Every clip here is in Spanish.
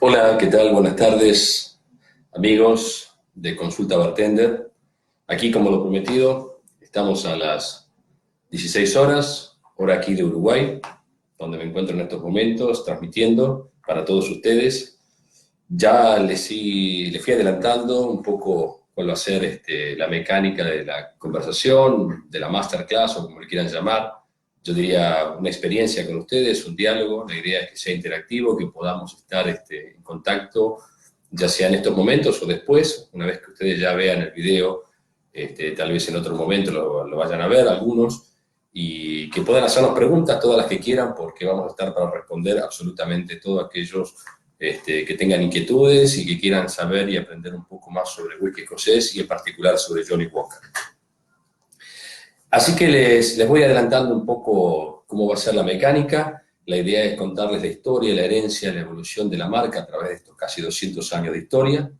Hola, ¿qué tal? Buenas tardes, amigos de Consulta Bartender. Aquí, como lo prometido, estamos a las 16 horas, hora aquí de Uruguay, donde me encuentro en estos momentos transmitiendo para todos ustedes. Ya les fui adelantando un poco cuál va a ser la mecánica de la conversación, de la masterclass o como le quieran llamar. Yo diría una experiencia con ustedes, un diálogo. La idea es que sea interactivo, que podamos estar en contacto, ya sea en estos momentos o después, una vez que ustedes ya vean el video, tal vez en otro momento lo vayan a ver algunos, y que puedan hacernos preguntas, todas las que quieran, porque vamos a estar para responder absolutamente todos aquellos que tengan inquietudes y que quieran saber y aprender un poco más sobre whisky escocés y en particular sobre Johnny Walker. Así que les voy adelantando un poco cómo va a ser la mecánica. La idea es contarles la historia, la herencia, la evolución de la marca a través de estos casi 200 años de historia.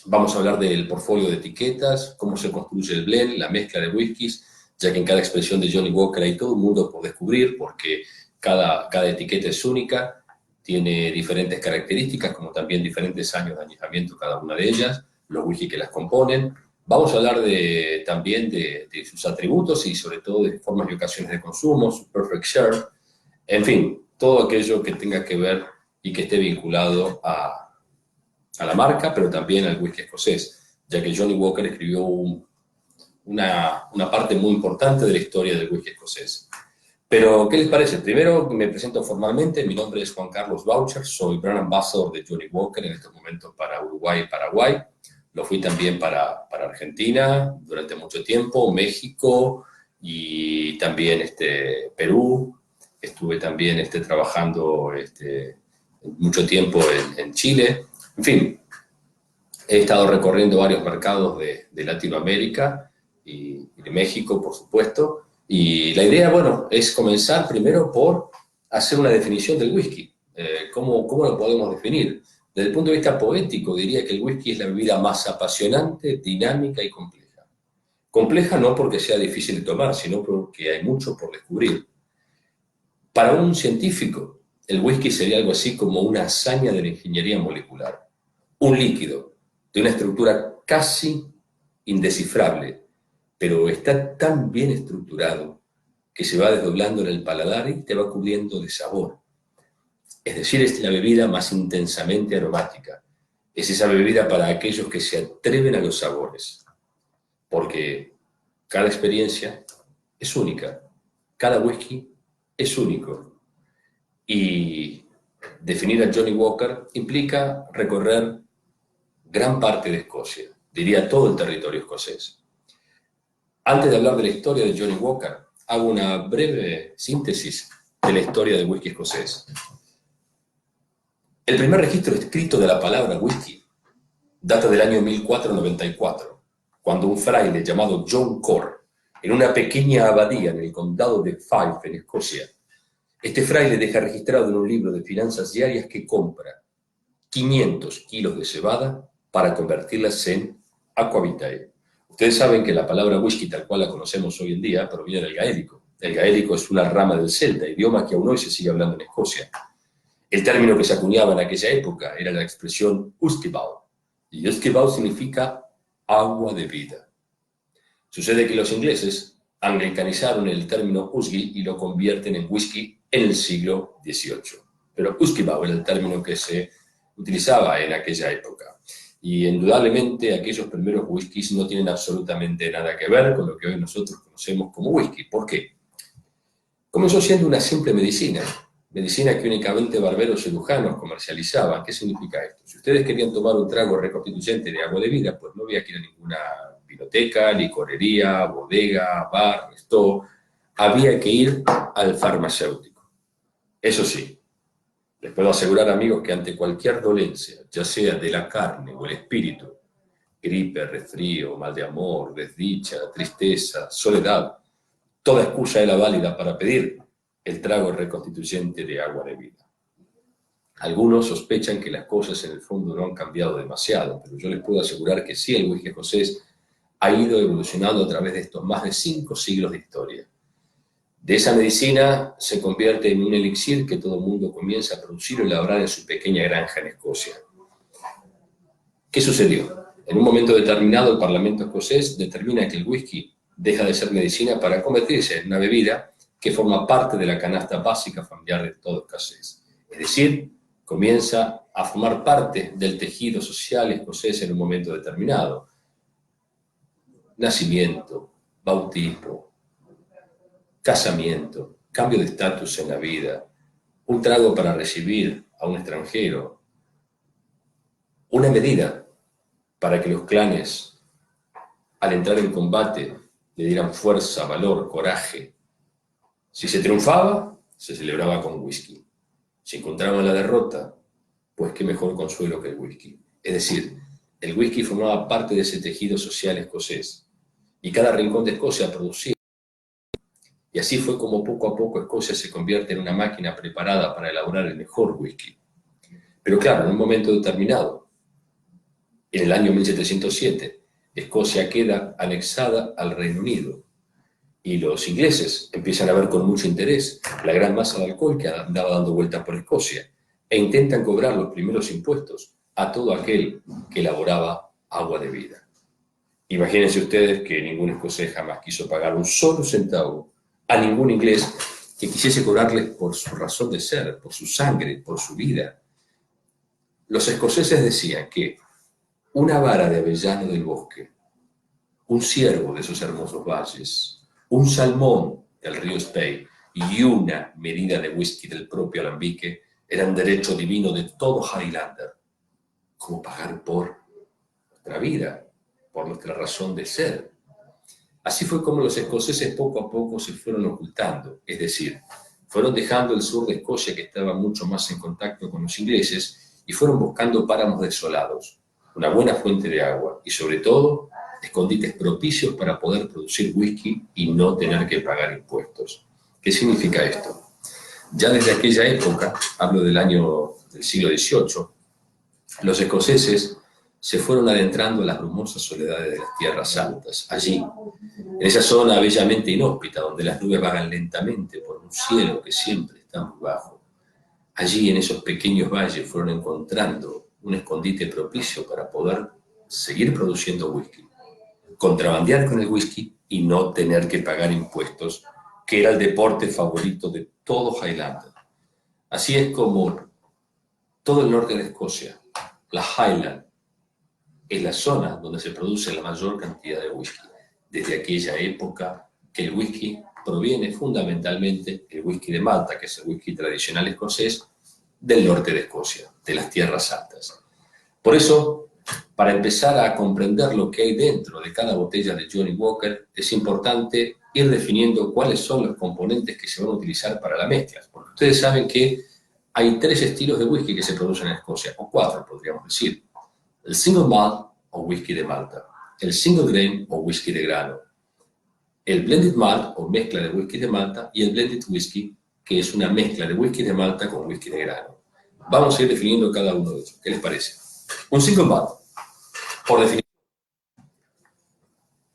Vamos a hablar del portfolio de etiquetas, cómo se construye el blend, la mezcla de whiskies, ya que en cada expresión de Johnny Walker hay todo un mundo por descubrir, porque cada etiqueta es única, tiene diferentes características, como también diferentes años de añejamiento cada una de ellas, los whisky que las componen. Vamos a hablar también de sus atributos y sobre todo de formas y ocasiones de consumo, su perfect share, en fin, todo aquello que tenga que ver y que esté vinculado a la marca, pero también al whisky escocés, ya que Johnny Walker escribió una parte muy importante de la historia del whisky escocés. Pero, ¿qué les parece? Primero me presento formalmente, mi nombre es Juan Carlos Boucher, soy Brand Ambassador de Johnny Walker en estos momentos para Uruguay y Paraguay. Lo fui también para Argentina durante mucho tiempo, México y también Perú. Estuve también trabajando mucho tiempo en Chile. En fin, he estado recorriendo varios mercados de Latinoamérica y de México, por supuesto. Y la idea, bueno, es comenzar primero por hacer una definición del whisky. ¿Cómo lo podemos definir? Desde el punto de vista poético, diría que el whisky es la bebida más apasionante, dinámica y compleja. Compleja no porque sea difícil de tomar, sino porque hay mucho por descubrir. Para un científico, el whisky sería algo así como una hazaña de la ingeniería molecular. Un líquido de una estructura casi indescifrable, pero está tan bien estructurado que se va desdoblando en el paladar y te va cubriendo de sabor. Es decir, es la bebida más intensamente aromática. Es esa bebida para aquellos que se atreven a los sabores, porque cada experiencia es única, cada whisky es único. Y definir a Johnny Walker implica recorrer gran parte de Escocia, diría todo el territorio escocés. Antes de hablar de la historia de Johnny Walker, hago una breve síntesis de la historia del whisky escocés. El primer registro escrito de la palabra whisky data del año 1494, cuando un fraile llamado John Corr, en una pequeña abadía en el condado de Fife, en Escocia, este fraile deja registrado en un libro de finanzas diarias que compra 500 kilos de cebada para convertirlas en aquavitae. Ustedes saben que la palabra whisky, tal cual la conocemos hoy en día, proviene del gaélico. El gaélico es una rama del celta, idioma que aún hoy se sigue hablando en Escocia. El término que se acuñaba en aquella época era la expresión uskibau, y uskibau significa agua de vida. Sucede que los ingleses anglicanizaron el término usgi y lo convierten en whisky en el siglo XVIII. Pero uskibau era el término que se utilizaba en aquella época. Y indudablemente aquellos primeros whiskies no tienen absolutamente nada que ver con lo que hoy nosotros conocemos como whisky. ¿Por qué? Comenzó siendo una simple medicina que únicamente barberos cirujanos comercializaban. ¿Qué significa esto? Si ustedes querían tomar un trago reconstituyente de agua de vida, pues no había que ir a ninguna biblioteca, licorería, bodega, bar, resto. Había que ir al farmacéutico. Eso sí, les puedo asegurar, amigos, que ante cualquier dolencia, ya sea de la carne o el espíritu, gripe, resfrío, mal de amor, desdicha, tristeza, soledad, toda excusa era válida para pedir el trago reconstituyente de agua de vida. Algunos sospechan que las cosas en el fondo no han cambiado demasiado, pero yo les puedo asegurar que sí, el whisky escocés ha ido evolucionando a través de estos más de 5 siglos de historia. De esa medicina se convierte en un elixir que todo el mundo comienza a producir o elaborar en su pequeña granja en Escocia. ¿Qué sucedió? En un momento determinado, el Parlamento escocés determina que el whisky deja de ser medicina para convertirse en una bebida que forma parte de la canasta básica familiar de todo escocés. Es decir, comienza a formar parte del tejido social escocés en un momento determinado. Nacimiento, bautismo, casamiento, cambio de estatus en la vida, un trago para recibir a un extranjero, una medida para que los clanes, al entrar en combate, le dieran fuerza, valor, coraje. Si se triunfaba, se celebraba con whisky. Si encontraban la derrota, pues qué mejor consuelo que el whisky. Es decir, el whisky formaba parte de ese tejido social escocés, y cada rincón de Escocia producía. Y así fue como poco a poco Escocia se convierte en una máquina preparada para elaborar el mejor whisky. Pero claro, en un momento determinado, en el año 1707, Escocia queda anexada al Reino Unido y los ingleses empiezan a ver con mucho interés la gran masa de alcohol que andaba dando vueltas por Escocia e intentan cobrar los primeros impuestos a todo aquel que elaboraba agua de vida. Imagínense ustedes que ningún escocés jamás quiso pagar un solo centavo a ningún inglés que quisiese cobrarles por su razón de ser, por su sangre, por su vida. Los escoceses decían que una vara de avellano del bosque, un ciervo de esos hermosos valles, un salmón del río Spey y una medida de whisky del propio alambique eran derecho divino de todo Highlander, como pagar por nuestra vida, por nuestra razón de ser. Así fue como los escoceses poco a poco se fueron ocultando, es decir, fueron dejando el sur de Escocia, que estaba mucho más en contacto con los ingleses, y fueron buscando páramos desolados, una buena fuente de agua y, sobre todo, escondites propicios para poder producir whisky y no tener que pagar impuestos. ¿Qué significa esto? Ya desde aquella época, hablo del siglo XVIII, los escoceses se fueron adentrando a las brumosas soledades de las tierras altas, allí, en esa zona bellamente inhóspita, donde las nubes vagan lentamente por un cielo que siempre está muy bajo. Allí, en esos pequeños valles, fueron encontrando un escondite propicio para poder seguir produciendo whisky, contrabandear con el whisky y no tener que pagar impuestos, que era el deporte favorito de todo Highlander. Así es como todo el norte de Escocia, la Highland, es la zona donde se produce la mayor cantidad de whisky. Desde aquella época que el whisky proviene fundamentalmente, el whisky de Malta, que es el whisky tradicional escocés, del norte de Escocia, de las tierras altas. Por eso, para empezar a comprender lo que hay dentro de cada botella de Johnnie Walker, es importante ir definiendo cuáles son los componentes que se van a utilizar para la mezcla. Porque ustedes saben que hay 3 estilos de whisky que se producen en Escocia, o 4 podríamos decir. El single malt o whisky de Malta, el single grain o whisky de grano, el blended malt o mezcla de whisky de Malta y el blended whisky, que es una mezcla de whisky de Malta con whisky de grano. Vamos a ir definiendo cada uno de ellos. ¿Qué les parece? Un single malt, por definición,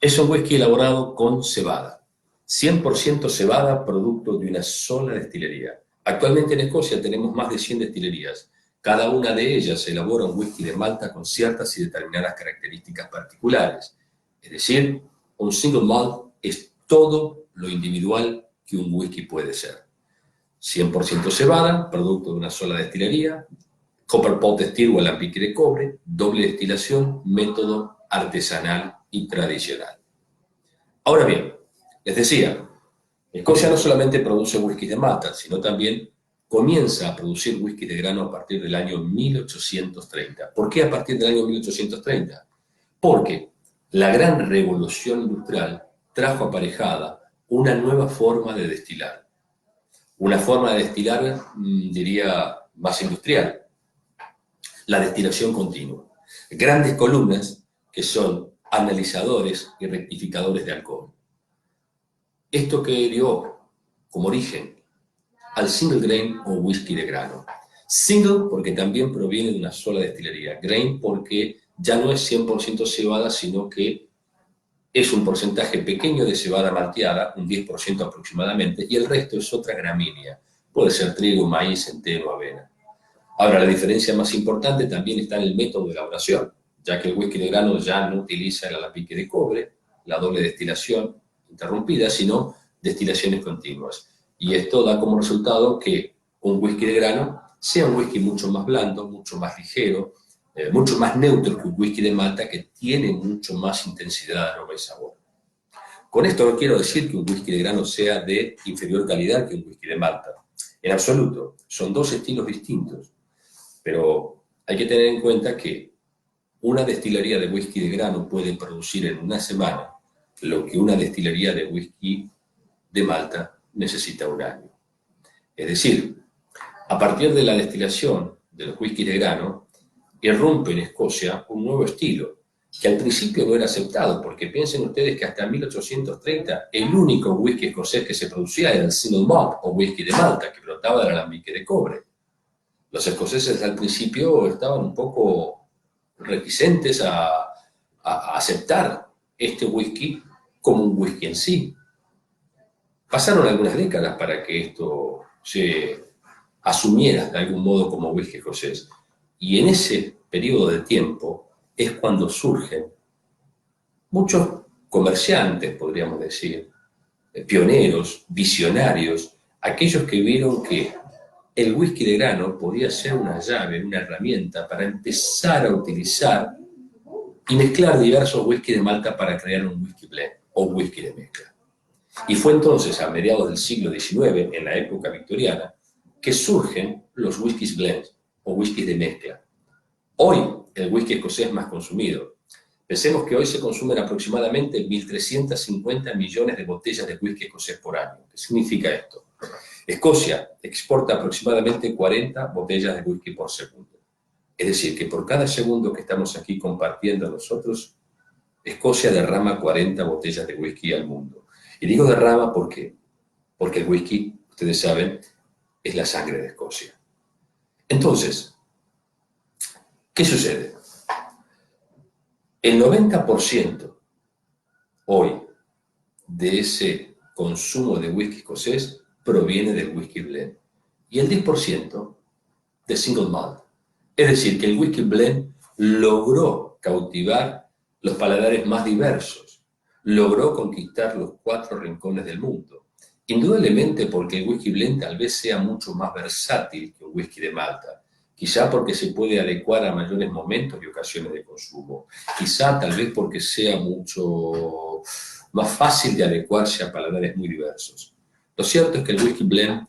es un whisky elaborado con cebada. 100% cebada, producto de una sola destilería. Actualmente en Escocia tenemos más de 100 destilerías. Cada una de ellas elabora un whisky de Malta con ciertas y determinadas características particulares. Es decir, un single malt es todo lo individual que un whisky puede ser. 100% cebada, producto de una sola destilería, copper pot still o alambique de cobre, doble destilación, método artesanal y tradicional. Ahora bien, les decía, Escocia no solamente produce whisky de Malta, sino también comienza a producir whisky de grano a partir del año 1830. ¿Por qué a partir del año 1830? Porque la gran revolución industrial trajo aparejada una nueva forma de destilar. Una forma de destilar, diría, más industrial. La destilación continua. Grandes columnas que son analizadores y rectificadores de alcohol. Esto que dio como origen al single grain o whisky de grano. Single porque también proviene de una sola destilería. Grain porque ya no es 100% cebada, sino que es un porcentaje pequeño de cebada malteada, un 10% aproximadamente, y el resto es otra gramínea. Puede ser trigo, maíz, centeno, avena. Ahora, la diferencia más importante también está en el método de elaboración, ya que el whisky de grano ya no utiliza el alambique de cobre, la doble destilación interrumpida, sino destilaciones continuas. Y esto da como resultado que un whisky de grano sea un whisky mucho más blando, mucho más ligero, mucho más neutro que un whisky de malta que tiene mucho más intensidad de aroma y sabor. Con esto no quiero decir que un whisky de grano sea de inferior calidad que un whisky de malta. En absoluto, son dos estilos distintos. Pero hay que tener en cuenta que una destilería de whisky de grano puede producir en una semana lo que una destilería de whisky de malta necesita un año. Es decir, a partir de la destilación de los whiskies de grano, irrumpe en Escocia un nuevo estilo, que al principio no era aceptado, porque piensen ustedes que hasta 1830 el único whisky escocés que se producía era el single malt, o whisky de malta, que brotaba del alambique de cobre. Los escoceses al principio estaban un poco reticentes a aceptar este whisky como un whisky en sí. Pasaron algunas décadas para que esto se asumiera de algún modo como whisky escocés. Y en ese periodo de tiempo es cuando surgen muchos comerciantes, podríamos decir, pioneros, visionarios, aquellos que vieron que el whisky de grano podía ser una llave, una herramienta para empezar a utilizar y mezclar diversos whisky de malta para crear un whisky blend o whisky de mezcla. Y fue entonces, a mediados del siglo XIX, en la época victoriana, que surgen los whiskies blends o whiskies de mezcla. Hoy, el whisky escocés más consumido. Pensemos que hoy se consumen aproximadamente 1.350 millones de botellas de whisky escocés por año. ¿Qué significa esto? Escocia exporta aproximadamente 40 botellas de whisky por segundo. Es decir, que por cada segundo que estamos aquí compartiendo nosotros, Escocia derrama 40 botellas de whisky al mundo. Y digo derrama ¿por qué? Porque el whisky, ustedes saben, es la sangre de Escocia. Entonces, ¿qué sucede? El 90% hoy de ese consumo de whisky escocés proviene del whisky blend y el 10% de single malt. Es decir, que el whisky blend logró cautivar los paladares más diversos, logró conquistar los 4 rincones del mundo. Indudablemente porque el whisky blend tal vez sea mucho más versátil que un whisky de malta, quizá porque se puede adecuar a mayores momentos y ocasiones de consumo, quizá tal vez porque sea mucho más fácil de adecuarse a paladares muy diversos. Lo cierto es que el whisky blend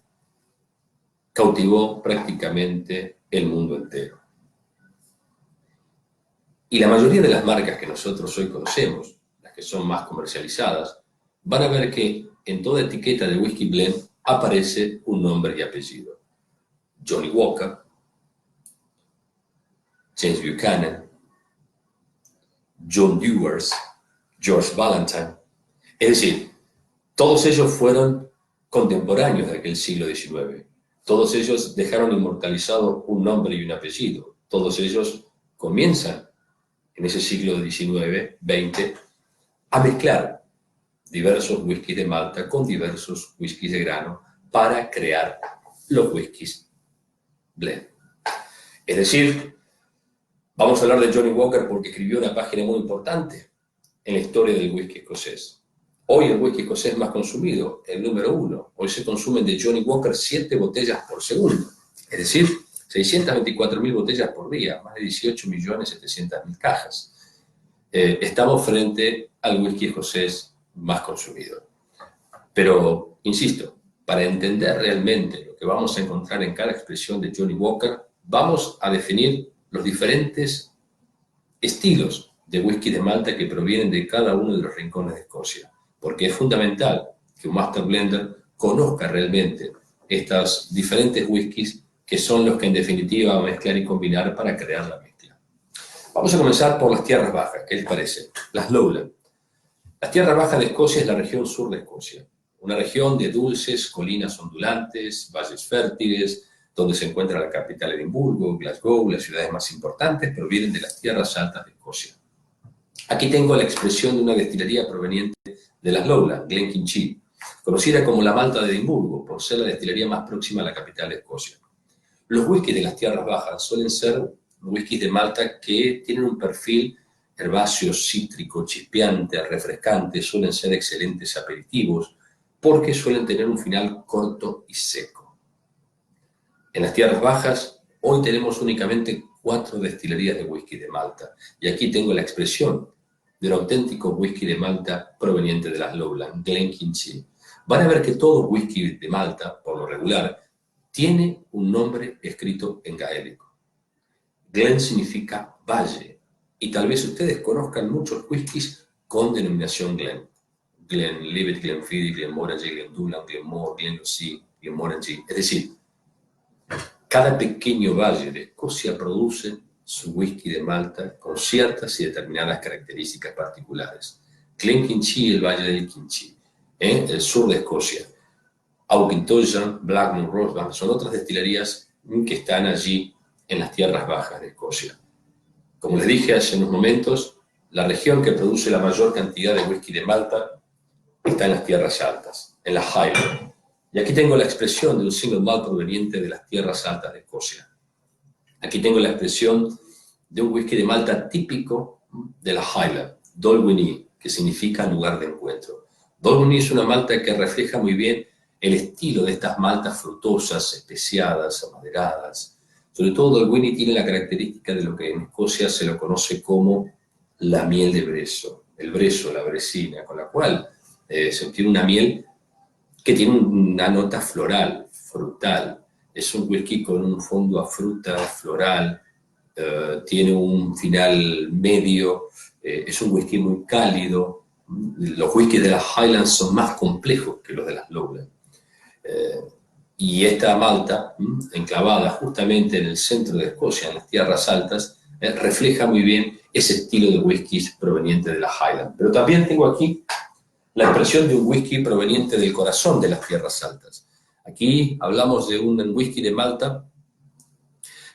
cautivó prácticamente el mundo entero. Y la mayoría de las marcas que nosotros hoy conocemos, las que son más comercializadas, van a ver que en toda etiqueta de whisky blend aparece un nombre y apellido. Johnnie Walker, James Buchanan, John Dewars, George Ballantyne. Es decir, todos ellos fueron contemporáneos de aquel siglo XIX. Todos ellos dejaron inmortalizado un nombre y un apellido. Todos ellos comienzan en ese siglo XIX, XX, a mezclar diversos whiskies de malta con diversos whiskies de grano para crear los whiskies blend. Es decir, vamos a hablar de Johnnie Walker porque escribió una página muy importante en la historia del whisky escocés. Hoy el whisky escocés más consumido, el número 1. Hoy se consumen de Johnnie Walker 7 botellas por segundo. Es decir, 624.000 botellas por día, más de 18.700.000 cajas. Estamos frente al whisky escocés más consumido. Pero, insisto, para entender realmente lo que vamos a encontrar en cada expresión de Johnnie Walker, vamos a definir los diferentes estilos de whisky de malta que provienen de cada uno de los rincones de Escocia. Porque es fundamental que un master blender conozca realmente estos diferentes whiskies que son los que en definitiva va a mezclar y combinar para crear la mezcla. Vamos a comenzar por las tierras bajas, ¿qué les parece? Las Lowland. Las tierras bajas de Escocia es la región sur de Escocia, una región de dulces, colinas ondulantes, valles fértiles, donde se encuentra la capital Edimburgo, Glasgow, las ciudades más importantes provienen de las tierras altas de Escocia. Aquí tengo la expresión de una destilería proveniente de las Lowlands, Glenkinchie, conocida como la Malta de Edimburgo, por ser la destilería más próxima a la capital de Escocia. Los whiskies de las tierras bajas suelen ser whiskies de Malta que tienen un perfil herbáceo, cítrico, chispeante, refrescante, suelen ser excelentes aperitivos, porque suelen tener un final corto y seco. En las tierras bajas, hoy tenemos únicamente 4 destilerías de whisky de Malta, y aquí tengo la expresión del auténtico whisky de Malta proveniente de las Lowlands, Glenkinchie. Van a ver que todo whisky de Malta, por lo regular, tiene un nombre escrito en gaélico. Glen significa valle, y tal vez ustedes conozcan muchos whiskies con denominación Glen. Glenlivet, Glenfiddich, Glenmorangie, Glendullan, Glenmore, Glenlucie, Glenmorangie. Es decir, cada pequeño valle de Escocia produce su whisky de Malta con ciertas y determinadas características particulares. Glenkinchie, el Valle del Kinchie, el sur de Escocia. Auchentoshan, Blackmore, Rosebank, son otras destilerías que están allí en las tierras bajas de Escocia. Como les dije hace unos momentos, la región que produce la mayor cantidad de whisky de Malta está en las tierras altas, en las Highlands. Y aquí tengo la expresión de un single malt proveniente de las tierras altas de Escocia. Aquí tengo la expresión de un whisky de Malta típico de las Highlands, Dalwhinnie, que significa lugar de encuentro. Dalwhinnie es una malta que refleja muy bien el estilo de estas maltas frutosas, especiadas, amaderadas. Sobre todo, Dalwhinnie tiene la característica de lo que en Escocia se lo conoce como la miel de brezo, el brezo, la brecina, con la cual se obtiene una miel que tiene una nota floral, frutal. Es un whisky con un fondo a fruta, floral, tiene un final medio, es un whisky muy cálido. Los whiskies de las Highlands son más complejos que los de las Lowlands. Y esta malta, enclavada justamente en el centro de Escocia, en las tierras altas, refleja muy bien ese estilo de whiskies proveniente de las Highlands. Pero también tengo aquí la expresión de un whisky proveniente del corazón de las tierras altas. Aquí hablamos de un whisky de Malta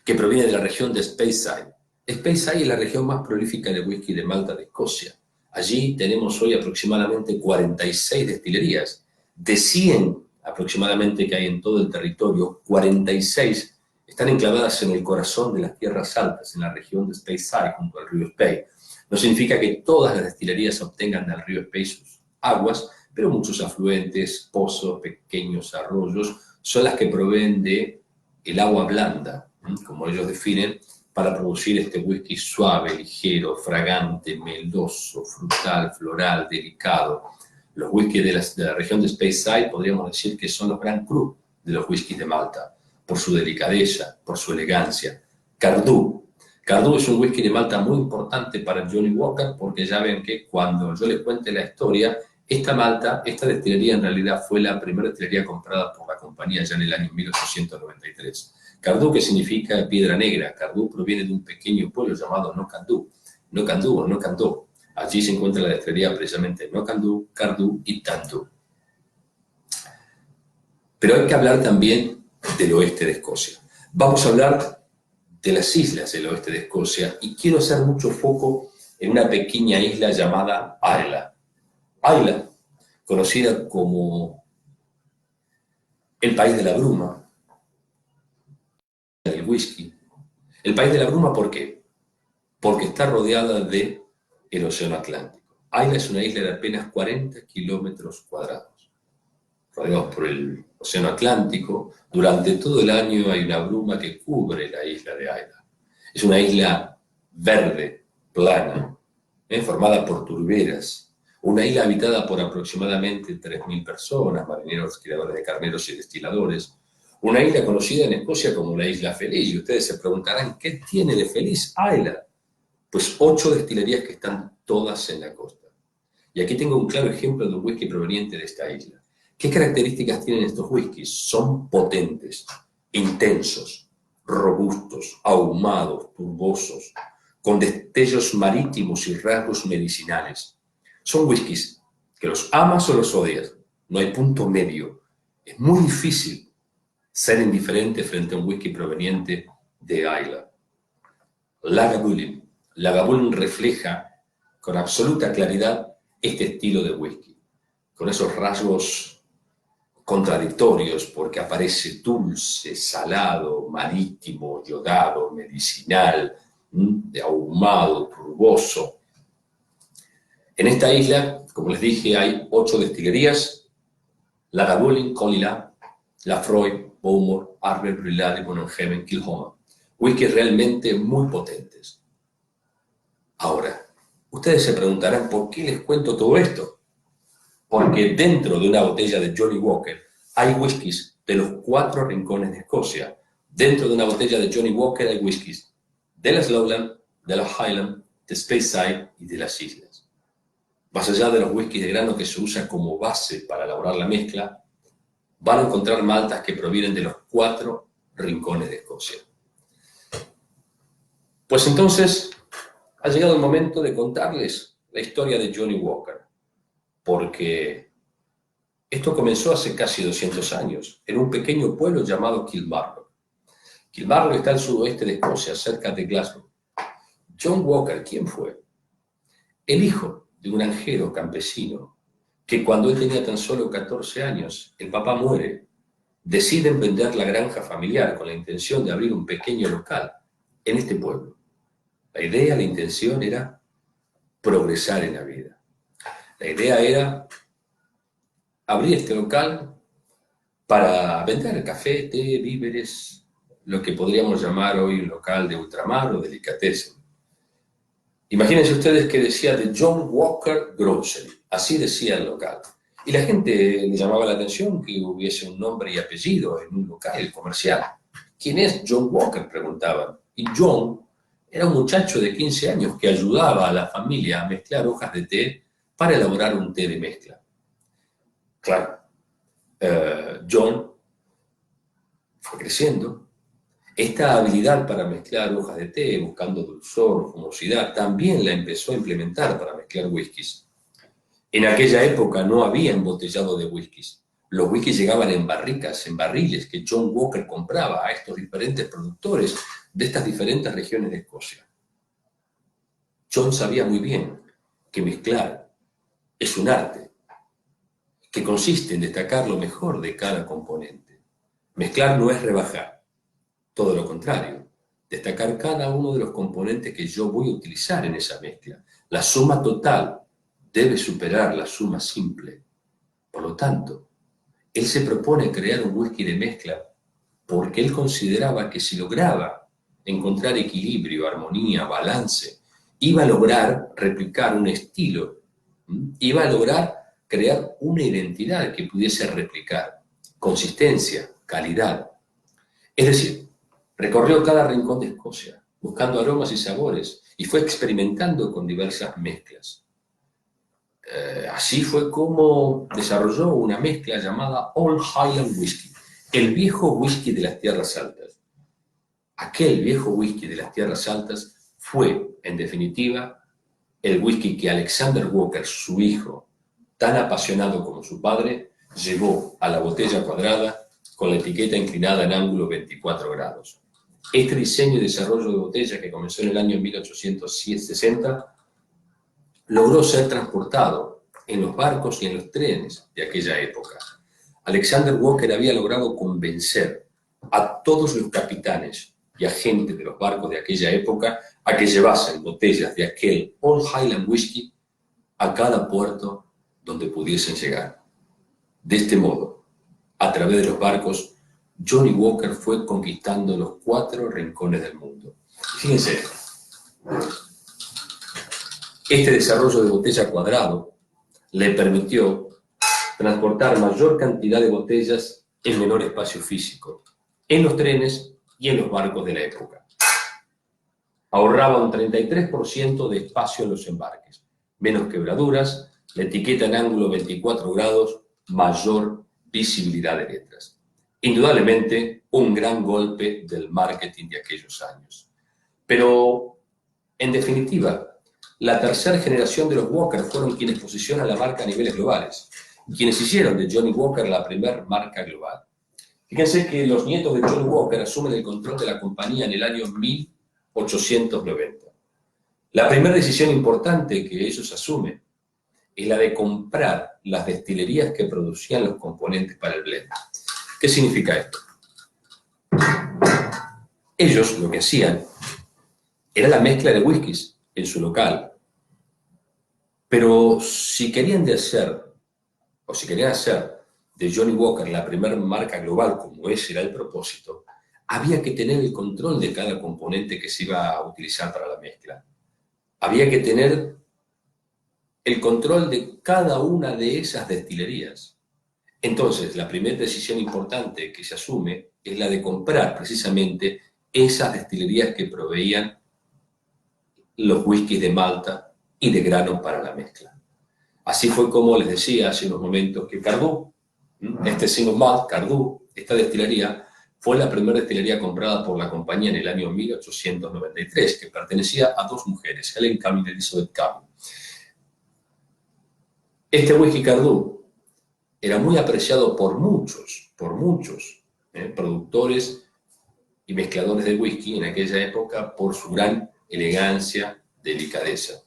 que proviene de la región de Speyside. Speyside es la región más prolífica de whisky de Malta de Escocia. Allí tenemos hoy aproximadamente 46 destilerías. De 100 aproximadamente que hay en todo el territorio, 46 están enclavadas en el corazón de las tierras altas, en la región de Speyside, junto al río Spey. No significa que todas las destilerías obtengan del río Spey sus aguas, pero muchos afluentes, pozos, pequeños arroyos, son las que proveen de el agua blanda, como ellos definen, para producir este whisky suave, ligero, fragante, meloso, frutal, floral, delicado. Los whiskies de la región de Speyside podríamos decir que son los Grand Cru de los whiskies de Malta, por su delicadeza, por su elegancia. Cardú. Cardú es un whisky de Malta muy importante para Johnnie Walker, porque ya ven que cuando yo les cuente la historia, esta malta, esta destilería en realidad fue la primera destilería comprada por la compañía ya en el año 1893. Cardú, que significa piedra negra. Cardú proviene de un pequeño pueblo llamado Knockandu. Knockandu o Knockandu. Allí se encuentra la destilería precisamente Knockandu, Cardú y Tandú. Pero hay que hablar también del oeste de Escocia. Vamos a hablar de las islas del oeste de Escocia y quiero hacer mucho foco en una pequeña isla llamada Islay. Islay, conocida como el país de la bruma, del whisky. El país de la bruma, ¿por qué? Porque está rodeada del Océano Atlántico. Islay es una isla de apenas 40 kilómetros cuadrados, rodeados por el Océano Atlántico. Durante todo el año hay una bruma que cubre la isla de Islay. Es una isla verde, plana, formada por turberas. Una isla habitada por aproximadamente 3.000 personas, marineros, criadores de carneros y destiladores. Una isla conocida en Escocia como la Isla Feliz. Y ustedes se preguntarán, ¿qué tiene de feliz Islay? Pues 8 destilerías que están todas en la costa. Y aquí tengo un claro ejemplo de un whisky proveniente de esta isla. ¿Qué características tienen estos whiskies? Son potentes, intensos, robustos, ahumados, turbosos, con destellos marítimos y rasgos medicinales. Son whiskies que los amas o los odias. No hay punto medio. Es muy difícil ser indiferente frente a un whisky proveniente de Islay. Lagavulin. Lagavulin refleja con absoluta claridad este estilo de whisky, con esos rasgos contradictorios, porque aparece dulce, salado, marítimo, yodado, medicinal, ahumado, turboso. En esta isla, como les dije, hay 8 destilerías: Lagavulin, Conila, Laphroaig, Bowmore, Arbel, Bruichladdich, Bonenheim, Kilchoman. Whiskies realmente muy potentes. Ahora, ustedes se preguntarán por qué les cuento todo esto. Porque dentro de una botella de Johnnie Walker hay whiskies de los 4 rincones de Escocia. Dentro de una botella de Johnnie Walker hay whiskies de las Lowland, de las Highland, de Speyside y de las islas. Más allá de los whiskies de grano que se usan como base para elaborar la mezcla, van a encontrar maltas que provienen de los 4 rincones de Escocia. Pues entonces ha llegado el momento de contarles la historia de Johnnie Walker, porque esto comenzó hace casi 200 años, en un pequeño pueblo llamado Kilmarnock. Kilmarnock está al sudoeste de Escocia, cerca de Glasgow. John Walker, ¿quién fue? El hijo de un granjero campesino que cuando él tenía tan solo 14 años, el papá muere. Deciden vender la granja familiar con la intención de abrir un pequeño local en este pueblo. La idea, la intención era progresar en la vida. La idea era abrir este local para vender café, té, víveres, lo que podríamos llamar hoy un local de ultramar o delicatessen. Imagínense ustedes que decía de John Walker Grocery, así decía el local. Y la gente le llamaba la atención que hubiese un nombre y apellido en un local comercial. ¿Quién es John Walker?, preguntaban. Y John era un muchacho de 15 años que ayudaba a la familia a mezclar hojas de té para elaborar un té de mezcla. Claro, John fue creciendo. Esta habilidad para mezclar hojas de té, buscando dulzor, jugosidad, también la empezó a implementar para mezclar whiskies. En aquella época no había embotellado de whiskies. Los whiskies llegaban en barricas, en barriles, que John Walker compraba a estos diferentes productores de estas diferentes regiones de Escocia. John sabía muy bien que mezclar es un arte, que consiste en destacar lo mejor de cada componente. Mezclar no es rebajar, todo lo contrario, destacar cada uno de los componentes que yo voy a utilizar en esa mezcla. La suma total debe superar la suma simple. Por lo tanto, él se propone crear un whisky de mezcla porque él consideraba que si lograba encontrar equilibrio, armonía, balance, iba a lograr replicar un estilo, iba a lograr crear una identidad que pudiese replicar, consistencia, calidad. Es decir, recorrió cada rincón de Escocia, buscando aromas y sabores, y fue experimentando con diversas mezclas. Así fue como desarrolló una mezcla llamada Old Highland Whisky, el viejo whisky de las tierras altas. Aquel viejo whisky de las tierras altas fue, en definitiva, el whisky que Alexander Walker, su hijo, tan apasionado como su padre, llevó a la botella cuadrada con la etiqueta inclinada en ángulo 24 grados. Este diseño y desarrollo de botella, que comenzó en el año 1860, logró ser transportado en los barcos y en los trenes de aquella época. Alexander Walker había logrado convencer a todos los capitanes y agentes de los barcos de aquella época a que llevasen botellas de aquel Old Highland Whisky a cada puerto donde pudiesen llegar. De este modo, a través de los barcos, Johnnie Walker fue conquistando los 4 rincones del mundo. Fíjense, este desarrollo de botella cuadrado le permitió transportar mayor cantidad de botellas en menor espacio físico, en los trenes y en los barcos de la época. Ahorraba un 33% de espacio en los embarques, menos quebraduras, la etiqueta en ángulo 24 grados, mayor visibilidad de letras. Indudablemente, un gran golpe del marketing de aquellos años. Pero, en definitiva, la tercera generación de los Walker fueron quienes posicionan la marca a niveles globales, quienes hicieron de Johnnie Walker la primera marca global. Fíjense que los nietos de Johnnie Walker asumen el control de la compañía en el año 1890. La primera decisión importante que ellos asumen es la de comprar las destilerías que producían los componentes para el blend. ¿Qué significa esto? Ellos lo que hacían era la mezcla de whiskies en su local, pero si querían hacer de Johnnie Walker la primera marca global, como ese era el propósito, había que tener el control de cada componente que se iba a utilizar para la mezcla. Había que tener el control de cada una de esas destilerías. Entonces, la primera decisión importante que se asume es la de comprar precisamente esas destilerías que proveían los whiskies de malta y de grano para la mezcla. Así fue como les decía hace unos momentos que Cardú, este single malt, Cardú, esta destilería, fue la primera destilería comprada por la compañía en el año 1893, que pertenecía a dos mujeres, Helen Cumming y Elizabeth Cumming. Este whisky Cardú era muy apreciado por muchos productores y mezcladores de whisky en aquella época por su gran elegancia, delicadeza,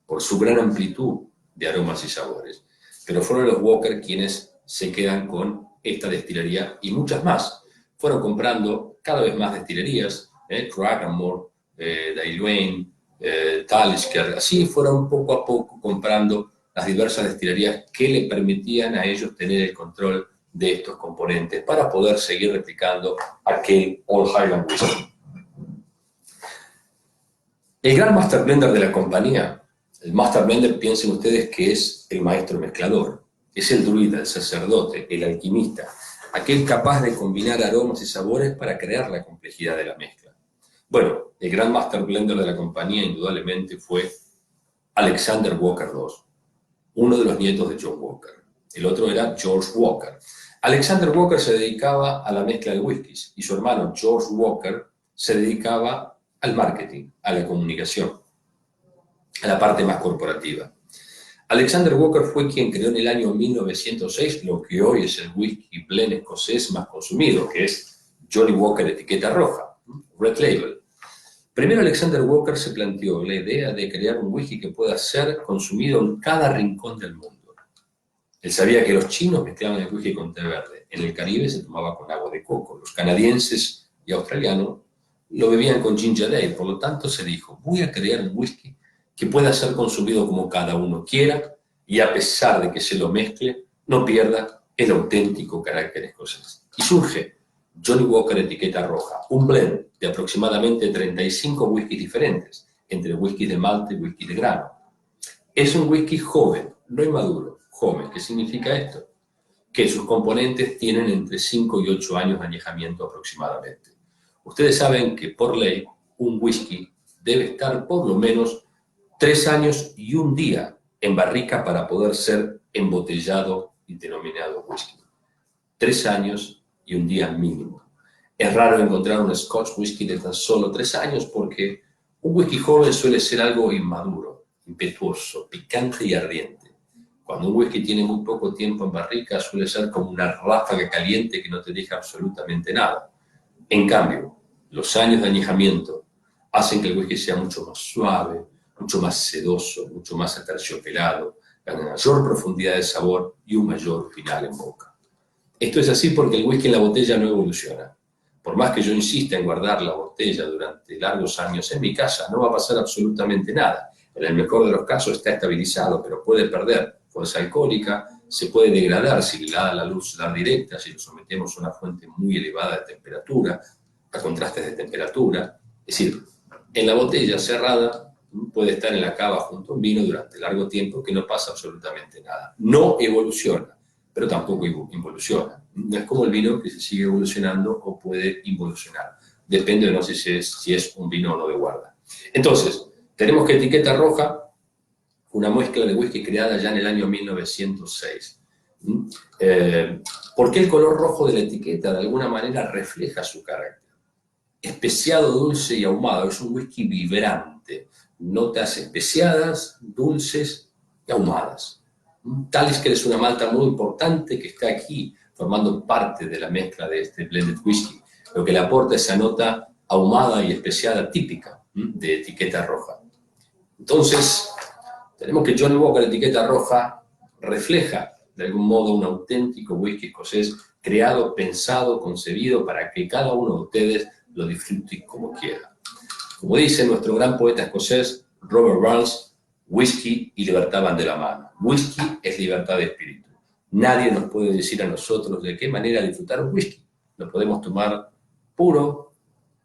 por su gran amplitud de aromas y sabores. Pero fueron los Walker quienes se quedan con esta destilería y muchas más. Fueron comprando cada vez más destilerías, Cragganmore, Dailuain, Talisker, así fueron poco a poco comprando las diversas destilerías que le permitían a ellos tener el control de estos componentes para poder seguir replicando aquel Old Highland Whisky. El gran Master Blender de la compañía, el Master Blender, piensen ustedes que es el maestro mezclador, es el druida, el sacerdote, el alquimista, aquel capaz de combinar aromas y sabores para crear la complejidad de la mezcla. Bueno, el gran Master Blender de la compañía indudablemente fue Alexander Walker II, uno de los nietos de John Walker. El otro era George Walker. Alexander Walker se dedicaba a la mezcla de whiskies y su hermano George Walker se dedicaba al marketing, a la comunicación, a la parte más corporativa. Alexander Walker fue quien creó en el año 1906 lo que hoy es el whisky blend escocés más consumido, que es Johnnie Walker etiqueta roja, Red Label. Primero Alexander Walker se planteó la idea de crear un whisky que pueda ser consumido en cada rincón del mundo. Él sabía que los chinos mezclaban el whisky con té verde, en el Caribe se tomaba con agua de coco, los canadienses y australianos lo bebían con ginger ale, por lo tanto se dijo, voy a crear un whisky que pueda ser consumido como cada uno quiera y a pesar de que se lo mezcle, no pierda el auténtico carácter escocés. Y surge Johnnie Walker etiqueta roja, un blend de aproximadamente 35 whiskies diferentes, entre whiskies de malta y whisky de grano. Es un whisky joven, no inmaduro, joven. ¿Qué significa esto? Que sus componentes tienen entre 5 y 8 años de añejamiento aproximadamente. Ustedes saben que por ley un whisky debe estar por lo menos 3 años y un día en barrica para poder ser embotellado y denominado whisky. 3 años y un día mínimo. Es raro encontrar un Scotch whisky de tan solo 3 años porque un whisky joven suele ser algo inmaduro, impetuoso, picante y ardiente. Cuando un whisky tiene muy poco tiempo en barrica suele ser como una ráfaga caliente que no te deja absolutamente nada. En cambio, los años de añejamiento hacen que el whisky sea mucho más suave, mucho más sedoso, mucho más aterciopelado, con mayor profundidad de sabor y un mayor final en boca. Esto es así porque el whisky en la botella no evoluciona. Por más que yo insista en guardar la botella durante largos años en mi casa, no va a pasar absolutamente nada. En el mejor de los casos está estabilizado, pero puede perder fuerza alcohólica, se puede degradar si le da la luz solar directa, si lo sometemos a una fuente muy elevada de temperatura, a contrastes de temperatura. Es decir, en la botella cerrada puede estar en la cava junto a un vino durante largo tiempo que no pasa absolutamente nada. No evoluciona, pero tampoco involuciona. No es como el vino que se sigue evolucionando o puede involucionar. Depende de no sé si es un vino o no de guarda. Entonces, tenemos que etiqueta roja, una mezcla de whisky creada ya en el año 1906. ¿Por qué el color rojo de la etiqueta de alguna manera refleja su carácter? Especiado, dulce y ahumado. Es un whisky vibrante. Notas especiadas, dulces y ahumadas. Talisker es una malta muy importante que está aquí formando parte de la mezcla de este blended whisky, lo que le aporta esa nota ahumada y especiada típica de etiqueta roja. Entonces, tenemos que Johnnie Walker, etiqueta roja, refleja de algún modo un auténtico whisky escocés creado, pensado, concebido para que cada uno de ustedes lo disfrute como quiera. Como dice nuestro gran poeta escocés Robert Burns, whisky y libertad van de la mano. Whisky es libertad de espíritu. Nadie nos puede decir a nosotros de qué manera disfrutar un whisky. Lo podemos tomar puro,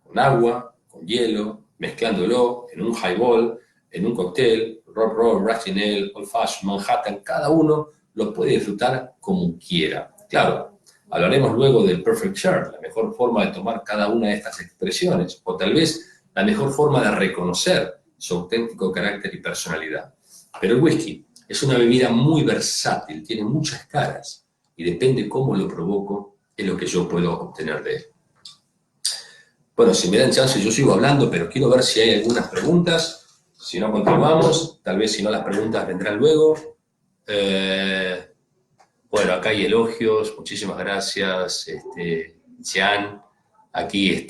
con agua, con hielo, mezclándolo en un highball, en un cóctel, Roll, Russian Ale, Old Fashioned, Manhattan. Cada uno lo puede disfrutar como quiera. Claro, hablaremos luego del perfect share, la mejor forma de tomar cada una de estas expresiones, o tal vez la mejor forma de reconocer su auténtico carácter y personalidad. Pero el whisky es una bebida muy versátil, tiene muchas caras, y depende cómo lo provoco, es lo que yo puedo obtener de él. Bueno, si me dan chance yo sigo hablando, pero quiero ver si hay algunas preguntas. Si no, continuamos. Tal vez si no, las preguntas vendrán luego. Bueno, acá hay elogios. Muchísimas gracias, Jean. Aquí,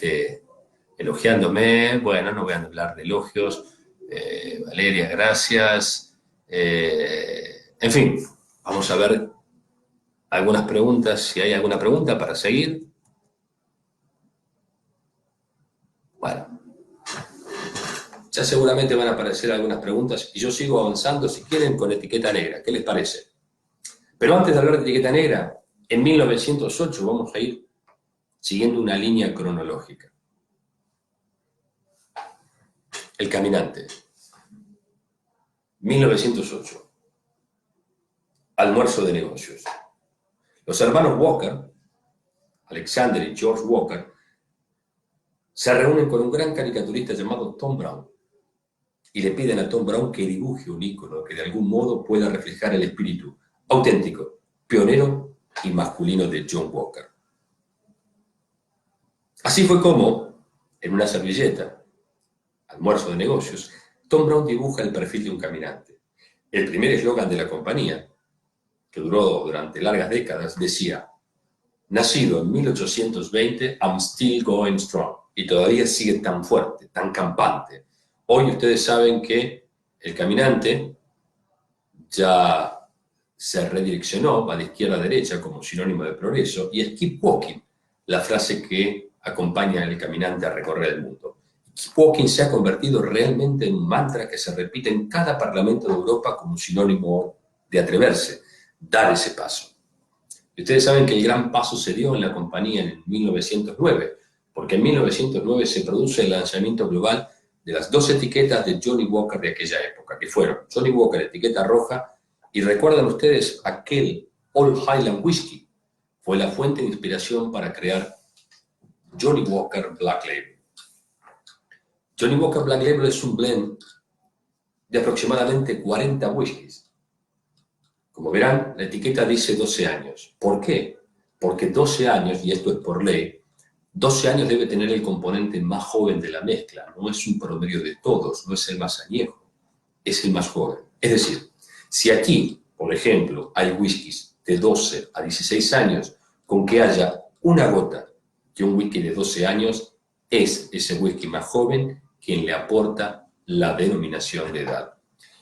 elogiándome. Bueno, no voy a hablar de elogios. Valeria, gracias. En fin, vamos a ver algunas preguntas. Si hay alguna pregunta para seguir. Bueno, ya seguramente van a aparecer algunas preguntas y yo sigo avanzando, si quieren, con etiqueta negra. ¿Qué les parece? Pero antes de hablar de etiqueta negra, en 1908 vamos a ir siguiendo una línea cronológica. El Caminante. 1908. Almuerzo de negocios. Los hermanos Walker, Alexander y George Walker, se reúnen con un gran caricaturista llamado Tom Brown y le piden a Tom Brown que dibuje un ícono que de algún modo pueda reflejar el espíritu auténtico, pionero y masculino de John Walker. Así fue como, en una servilleta, almuerzo de negocios, Tom Brown dibuja el perfil de un caminante. El primer eslogan de la compañía, que duró durante largas décadas, decía: nacido en 1820, I'm still going strong. Y todavía sigue tan fuerte, tan campante. Hoy ustedes saben que el caminante ya se redireccionó, va de izquierda a derecha como sinónimo de progreso, y es Keep Walking, la frase que acompaña al caminante a recorrer el mundo. Keep Walking se ha convertido realmente en un mantra que se repite en cada parlamento de Europa como sinónimo de atreverse, dar ese paso. Y ustedes saben que el gran paso se dio en la compañía en 1909, porque en 1909 se produce el lanzamiento global de las dos etiquetas de Johnnie Walker de aquella época, que fueron Johnnie Walker etiqueta roja, y recuerdan ustedes aquel Old Highland Whiskey, fue la fuente de inspiración para crear Johnnie Walker Black Label. Johnnie Walker Black Label es un blend de aproximadamente 40 whiskies. Como verán, la etiqueta dice 12 años. ¿Por qué? Porque 12 años, y esto es por ley, 12 años debe tener el componente más joven de la mezcla. No es un promedio de todos, no es el más añejo, es el más joven. Es decir, si aquí, por ejemplo, hay whiskies de 12 a 16 años, con que haya una gota de un whisky de 12 años, es ese whisky más joven quien le aporta la denominación de edad.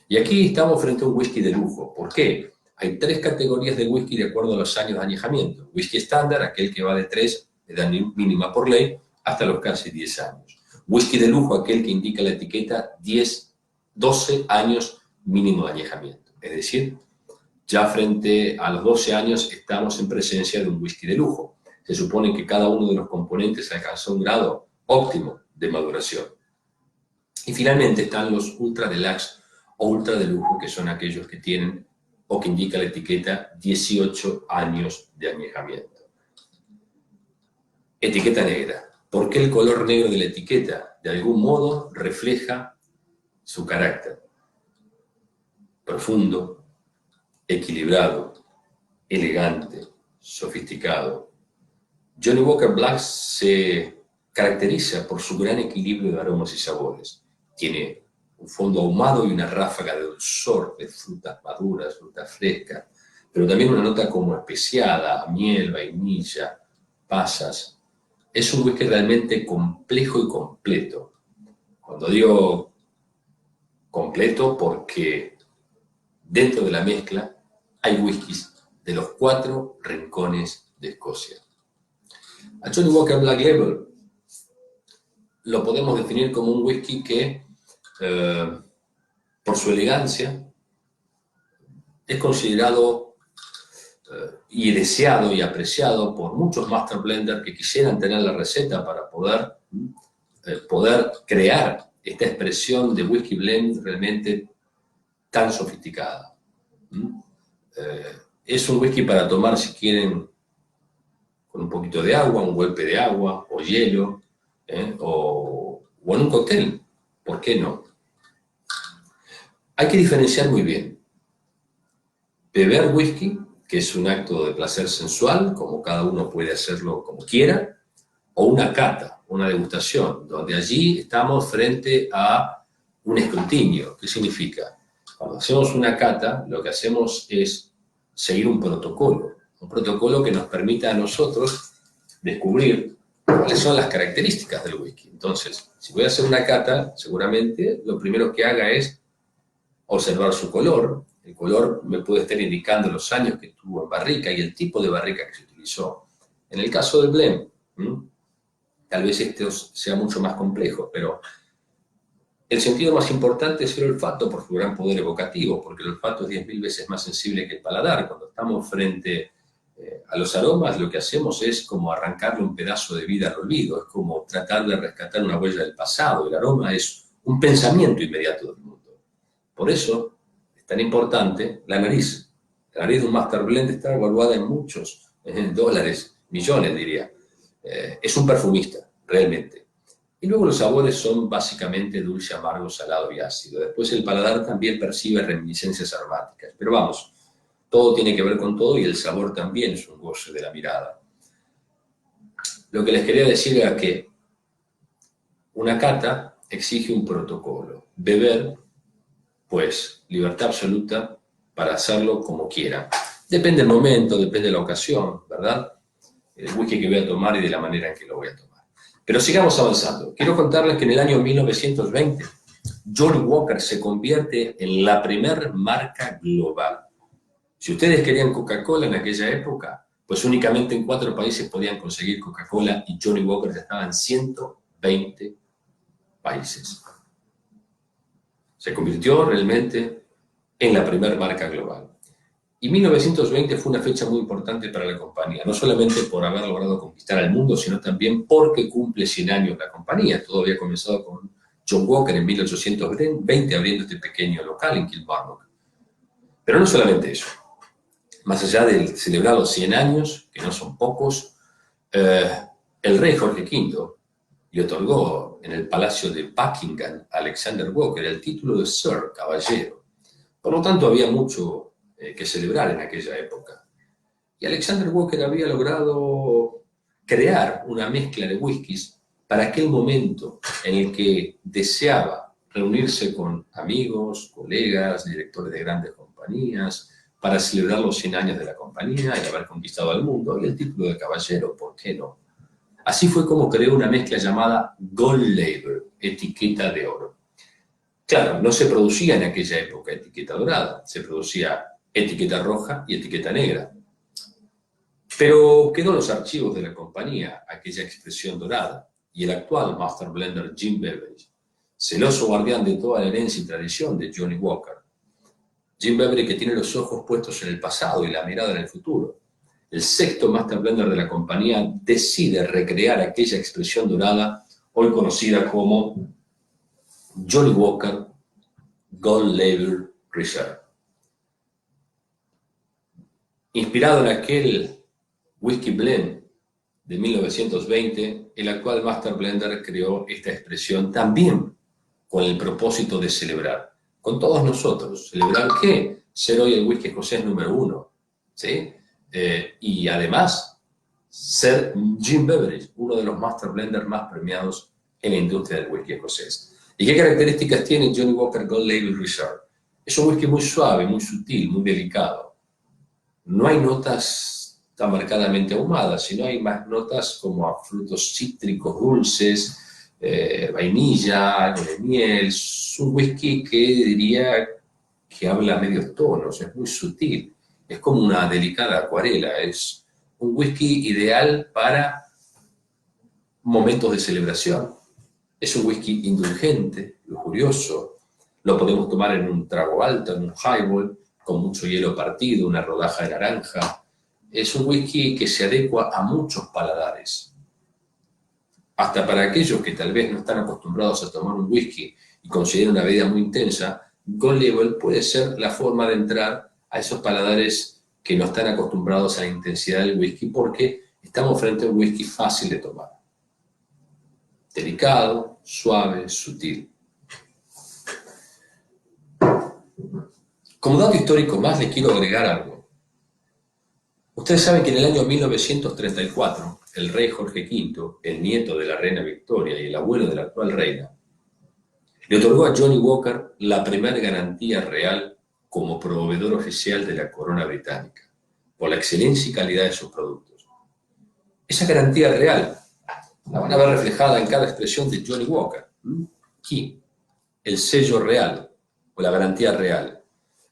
Y aquí estamos frente a un whisky de lujo. ¿Por qué? Hay tres categorías de whisky de acuerdo a los años de añejamiento. Whisky estándar, aquel que va de 3, edad mínima por ley, hasta los casi 10 años. Whisky de lujo, aquel que indica la etiqueta 12 años mínimo de añejamiento. Es decir, ya frente a los 12 años estamos en presencia de un whisky de lujo. Se supone que cada uno de los componentes alcanzó un grado óptimo de maduración. Y finalmente están los ultra deluxe o ultra de lujo, que son aquellos que tienen o que indica la etiqueta 18 años de añejamiento. Etiqueta negra. ¿Por qué el color negro de la etiqueta? De algún modo refleja su carácter. Profundo, equilibrado, elegante, sofisticado. Johnnie Walker Black se caracteriza por su gran equilibrio de aromas y sabores. Tiene un fondo ahumado y una ráfaga de dulzor de frutas maduras, frutas frescas, pero también una nota como especiada, miel, vainilla, pasas. Es un whisky realmente complejo y completo. Cuando digo completo porque dentro de la mezcla hay whiskies de los 4 rincones de Escocia. A Johnnie Walker Black Label lo podemos definir como un whisky que, por su elegancia, es considerado y deseado y apreciado por muchos master blenders que quisieran tener la receta para poder crear esta expresión de whisky blend realmente tan sofisticada. Es un whisky para tomar, si quieren, con un poquito de agua, un golpe de agua, o hielo, o en un cóctel, ¿por qué no? Hay que diferenciar muy bien. Beber whisky, que es un acto de placer sensual, como cada uno puede hacerlo como quiera, o una cata, una degustación, donde allí estamos frente a un escrutinio. ¿Qué significa? Cuando hacemos una cata, lo que hacemos es seguir un protocolo que nos permita a nosotros descubrir cuáles son las características del whisky. Entonces, si voy a hacer una cata, seguramente lo primero que haga es observar su color. El color me puede estar indicando los años que estuvo en barrica y el tipo de barrica que se utilizó. En el caso del blend, tal vez esto sea mucho más complejo, pero el sentido más importante es el olfato por su gran poder evocativo, porque el olfato es 10.000 veces más sensible que el paladar. Cuando estamos frente a los aromas, lo que hacemos es como arrancarle un pedazo de vida al olvido, es como tratar de rescatar una huella del pasado. El aroma es un pensamiento inmediato del mundo. Por eso es tan importante la nariz. La nariz de un Master Blend está evaluada en muchos dólares, millones diría. Es un perfumista, realmente. Y luego los sabores son básicamente dulce, amargo, salado y ácido. Después el paladar también percibe reminiscencias aromáticas. Pero vamos, todo tiene que ver con todo y el sabor también es un goce de la mirada. Lo que les quería decir era que una cata exige un protocolo. Beber, pues, libertad absoluta para hacerlo como quiera. Depende del momento, depende de la ocasión, ¿verdad? El whisky que voy a tomar y de la manera en que lo voy a tomar. Pero sigamos avanzando. Quiero contarles que en el año 1920, Johnnie Walker se convierte en la primer marca global. Si ustedes querían Coca-Cola en aquella época, pues únicamente en 4 países podían conseguir Coca-Cola y Johnnie Walker ya estaba en 120 países. Se convirtió realmente en la primera marca global. Y 1920 fue una fecha muy importante para la compañía, no solamente por haber logrado conquistar al mundo, sino también porque cumple 100 años la compañía. Todo había comenzado con John Walker en 1820 abriendo este pequeño local en Kilmarnock. Pero no solamente eso. Más allá de celebrar los 100 años, que no son pocos, el rey Jorge V le otorgó en el Palacio de Buckingham a Alexander Walker el título de Sir, caballero. Por lo tanto, había mucho que celebrar en aquella época. Y Alexander Walker había logrado crear una mezcla de whiskies para aquel momento en el que deseaba reunirse con amigos, colegas, directores de grandes compañías, para celebrar los 100 años de la compañía y haber conquistado al mundo, y el título de caballero, ¿por qué no? Así fue como creó una mezcla llamada Gold Label, etiqueta de oro. Claro, no se producía en aquella época etiqueta dorada, se producía etiqueta roja y etiqueta negra. Pero quedó en los archivos de la compañía aquella expresión dorada, y el actual Master Blender Jim Beveridge, celoso guardián de toda la herencia y tradición de Johnnie Walker. Jim Beveridge, que tiene los ojos puestos en el pasado y la mirada en el futuro. El sexto Master Blender de la compañía decide recrear aquella expresión dorada, hoy conocida como Johnnie Walker Gold Label Reserve. Inspirado en aquel whisky blend de 1920, el actual Master Blender creó esta expresión también con el propósito de celebrar. Con todos nosotros. ¿Celebrar qué? Ser hoy el whisky escocés número 1. ¿Sí? Y además, ser Jim Beveridge, uno de los Master Blenders más premiados en la industria del whisky escocés. ¿Y qué características tiene Johnnie Walker Gold Label Reserve? Es un whisky muy suave, muy sutil, muy delicado. No hay notas tan marcadamente ahumadas, sino hay más notas como a frutos cítricos dulces, vainilla, algo de miel. Es un whisky que diría que habla a medios tonos, es muy sutil, es como una delicada acuarela, es un whisky ideal para momentos de celebración. Es un whisky indulgente, lujurioso, lo podemos tomar en un trago alto, en un highball, con mucho hielo partido, una rodaja de naranja. Es un whisky que se adecua a muchos paladares. Hasta para aquellos que tal vez no están acostumbrados a tomar un whisky y consideran una bebida muy intensa, Gold Label puede ser la forma de entrar a esos paladares que no están acostumbrados a la intensidad del whisky, porque estamos frente a un whisky fácil de tomar. Delicado, suave, sutil. Como dato histórico más, les quiero agregar algo. Ustedes saben que en el año 1934, el rey Jorge V, el nieto de la reina Victoria y el abuelo de la actual reina, le otorgó a Johnnie Walker la primera garantía real como proveedor oficial de la corona británica, por la excelencia y calidad de sus productos. Esa garantía real la van a ver reflejada en cada expresión de Johnnie Walker. Aquí, el sello real, o la garantía real.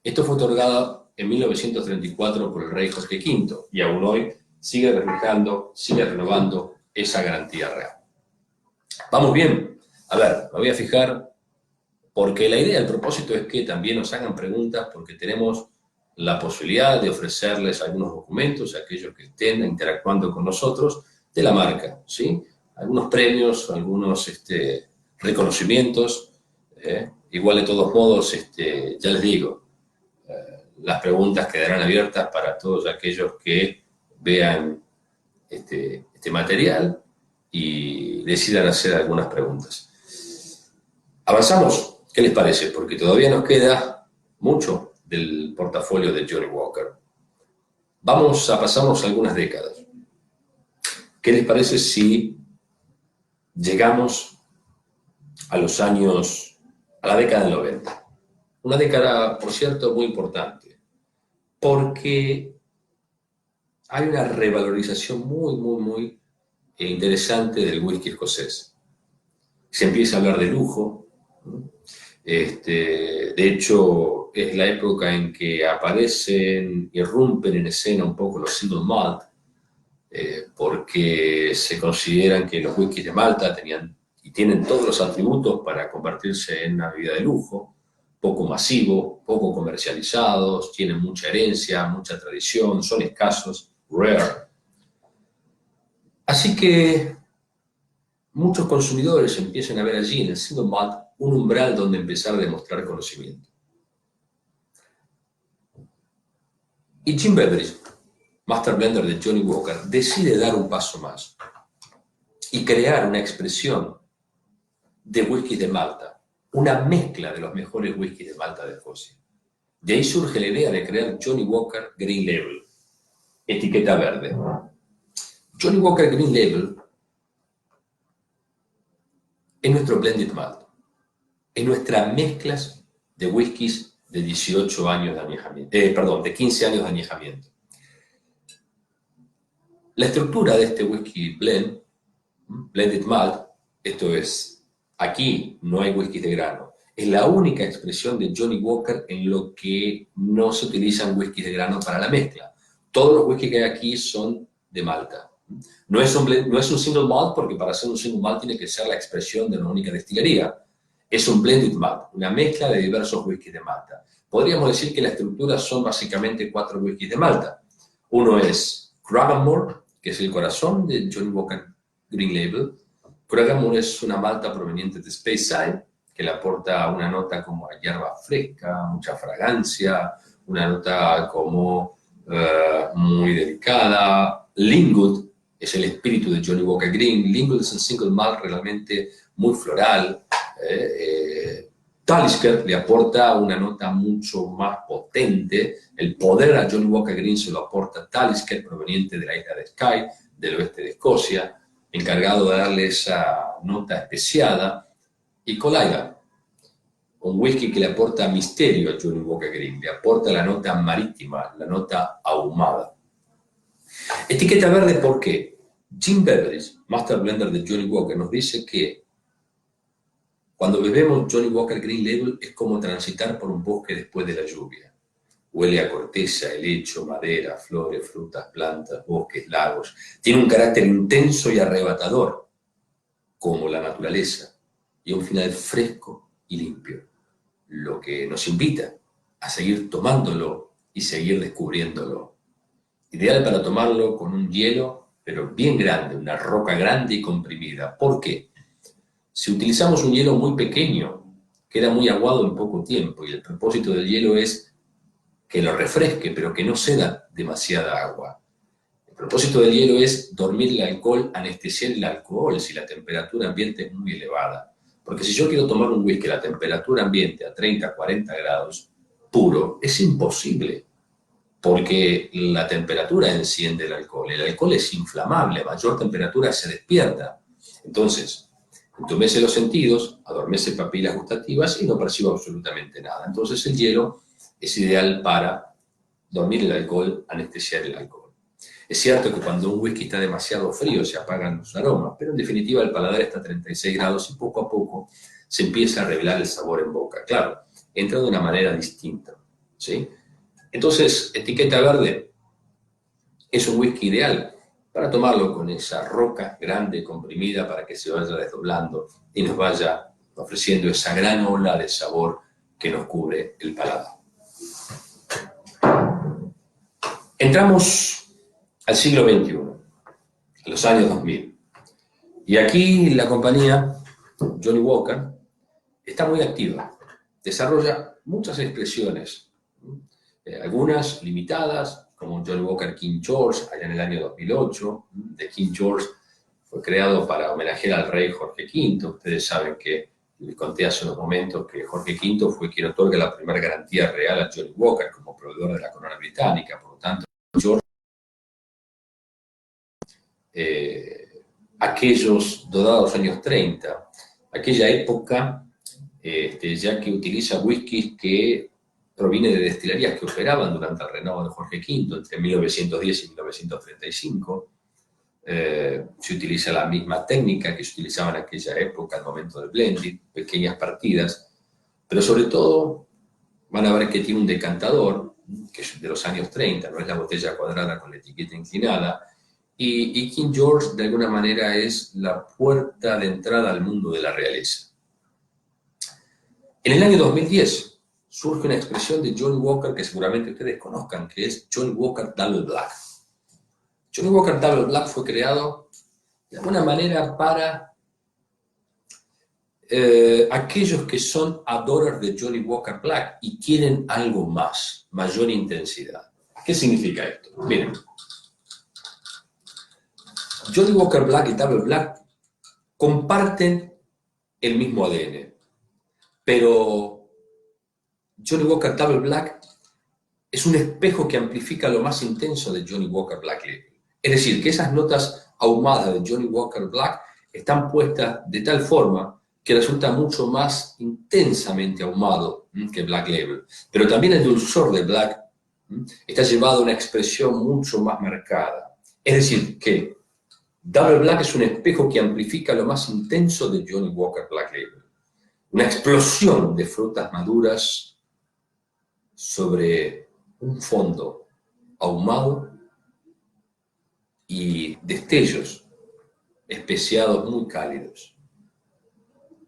Esto fue otorgado en 1934 por el rey Jorge V, y aún hoy sigue reflejando, sigue renovando esa garantía real. ¿Vamos bien? A ver, me voy a fijar, porque la idea, el propósito es que también nos hagan preguntas, porque tenemos la posibilidad de ofrecerles algunos documentos a aquellos que estén interactuando con nosotros de la marca, ¿sí? Algunos premios, algunos reconocimientos. Igual de todos modos, ya les digo, las preguntas quedarán abiertas para todos aquellos que vean este material y decidan hacer algunas preguntas. ¿Avanzamos? ¿Qué les parece? Porque todavía nos queda mucho del portafolio de Johnnie Walker. Vamos a pasarnos algunas décadas. ¿Qué les parece si llegamos a los años, a la década del 90? Una década, por cierto, muy importante, porque hay una revalorización muy interesante del whisky escocés. Se empieza a hablar de lujo. De hecho, es la época en que aparecen, irrumpen en escena un poco los single malt, porque se consideran que los whiskies de Malta tenían y tienen todos los atributos para convertirse en una bebida de lujo, poco masivo, poco comercializados, tienen mucha herencia, mucha tradición, son escasos, rare. Así que muchos consumidores empiezan a ver allí en el single malt un umbral donde empezar a demostrar conocimiento. Y Jim Beveridge, Master Blender de Johnnie Walker, decide dar un paso más y crear una expresión de whisky de Malta, una mezcla de los mejores whiskies de Malta de Escocia. De ahí surge la idea de crear Johnnie Walker Green Label, etiqueta verde. Johnnie Walker Green Label es nuestro blended malt, es nuestras mezclas de whiskies de 18 años de añejamiento, de 15 años de añejamiento. La estructura de este whisky blended malt, esto es, aquí no hay whisky de grano, es la única expresión de Johnnie Walker en lo que no se utilizan whiskies de grano para la mezcla. Todos los whiskies que hay aquí son de Malta. No es un single malt, porque para ser un single malt tiene que ser la expresión de una única destilería. Es un blended malt, una mezcla de diversos whiskies de Malta. Podríamos decir que la estructura son básicamente 4 whiskies de Malta. Uno es Cragganmore, que es el corazón de Johnnie Walker Green Label. Cragganmore es una malta proveniente de Speyside, que le aporta una nota como a hierba fresca, mucha fragancia, una nota como muy delicada. Lingwood es el espíritu de Johnnie Walker Green. Lingwood es un single malt realmente muy floral. Talisker le aporta una nota mucho más potente. El poder a Johnnie Walker Green se lo aporta Talisker, proveniente de la isla de Skye, del oeste de Escocia, encargado de darle esa nota especiada. Y Collier, un whisky que le aporta misterio a Johnnie Walker Green, le aporta la nota marítima, la nota ahumada. Etiqueta verde, ¿por qué? Jim Beveridge, Master Blender de Johnnie Walker, nos dice que Cuando bebemos Johnny Walker Green Label es como transitar por un bosque después de la lluvia. Huele a corteza, helecho, madera, flores, frutas, plantas, bosques, lagos. Tiene un carácter intenso y arrebatador, como la naturaleza, y un final fresco y limpio, lo que nos invita a seguir tomándolo y seguir descubriéndolo. Ideal para tomarlo con un hielo, pero bien grande, una roca grande y comprimida. ¿Por qué? Si utilizamos un hielo muy pequeño, queda muy aguado en poco tiempo, y el propósito del hielo es que lo refresque, pero que no ceda demasiada agua. El propósito del hielo es dormir el alcohol, anestesiar el alcohol si la temperatura ambiente es muy elevada. Porque si yo quiero tomar un whisky a la temperatura ambiente a 30, 40 grados, puro, es imposible. Porque la temperatura enciende el alcohol. El alcohol es inflamable, a mayor temperatura se despierta. Entonces, entumece los sentidos, adormece papilas gustativas y no percibo absolutamente nada. Entonces el hielo es ideal para dormir el alcohol, anestesiar el alcohol. Es cierto que cuando un whisky está demasiado frío se apagan los aromas, pero en definitiva el paladar está a 36 grados y poco a poco se empieza a revelar el sabor en boca. Claro, entra de una manera distinta, ¿sí? Entonces, etiqueta verde es un whisky ideal para tomarlo con esa roca grande, comprimida, para que se vaya desdoblando y nos vaya ofreciendo esa gran ola de sabor que nos cubre el paladar. Entramos al siglo XXI, a los años 2000. Y aquí la compañía Johnnie Walker está muy activa, desarrolla muchas expresiones, algunas limitadas, como Johnnie Walker King George, allá en el año 2008. De King George fue creado para homenajear al rey Jorge V. Ustedes saben que, les conté hace unos momentos, que Jorge V fue quien otorga la primera garantía real a Johnnie Walker como proveedor de la corona británica. Por lo tanto, George, aquellos dorados años 30, aquella época, ya que utiliza whiskies que proviene de destilerías que operaban durante el reinado de Jorge V, entre 1910 y 1935. Se utiliza la misma técnica que se utilizaba en aquella época al momento del blending, pequeñas partidas, pero sobre todo van a ver que tiene un decantador, que es de los años 30, no es la botella cuadrada con la etiqueta inclinada, y King George de alguna manera es la puerta de entrada al mundo de la realeza. En el año 2010 surge una expresión de Johnnie Walker que seguramente ustedes conozcan, que es Johnnie Walker Double Black. Johnnie Walker Double Black fue creado de alguna manera para aquellos que son adoradores de Johnnie Walker Black y quieren algo más, mayor intensidad. ¿Qué significa esto? Miren, Johnnie Walker Black y Double Black comparten el mismo ADN, pero Johnnie Walker Double Black es un espejo que amplifica lo más intenso de Johnnie Walker Black Label. Es decir, que esas notas ahumadas de Johnnie Walker Black están puestas de tal forma que resulta mucho más intensamente ahumado que Black Label. Pero también el dulzor de Black está llevado a una expresión mucho más marcada. Es decir, que Double Black es un espejo que amplifica lo más intenso de Johnnie Walker Black Label. Una explosión de frutas maduras sobre un fondo ahumado y destellos especiados muy cálidos.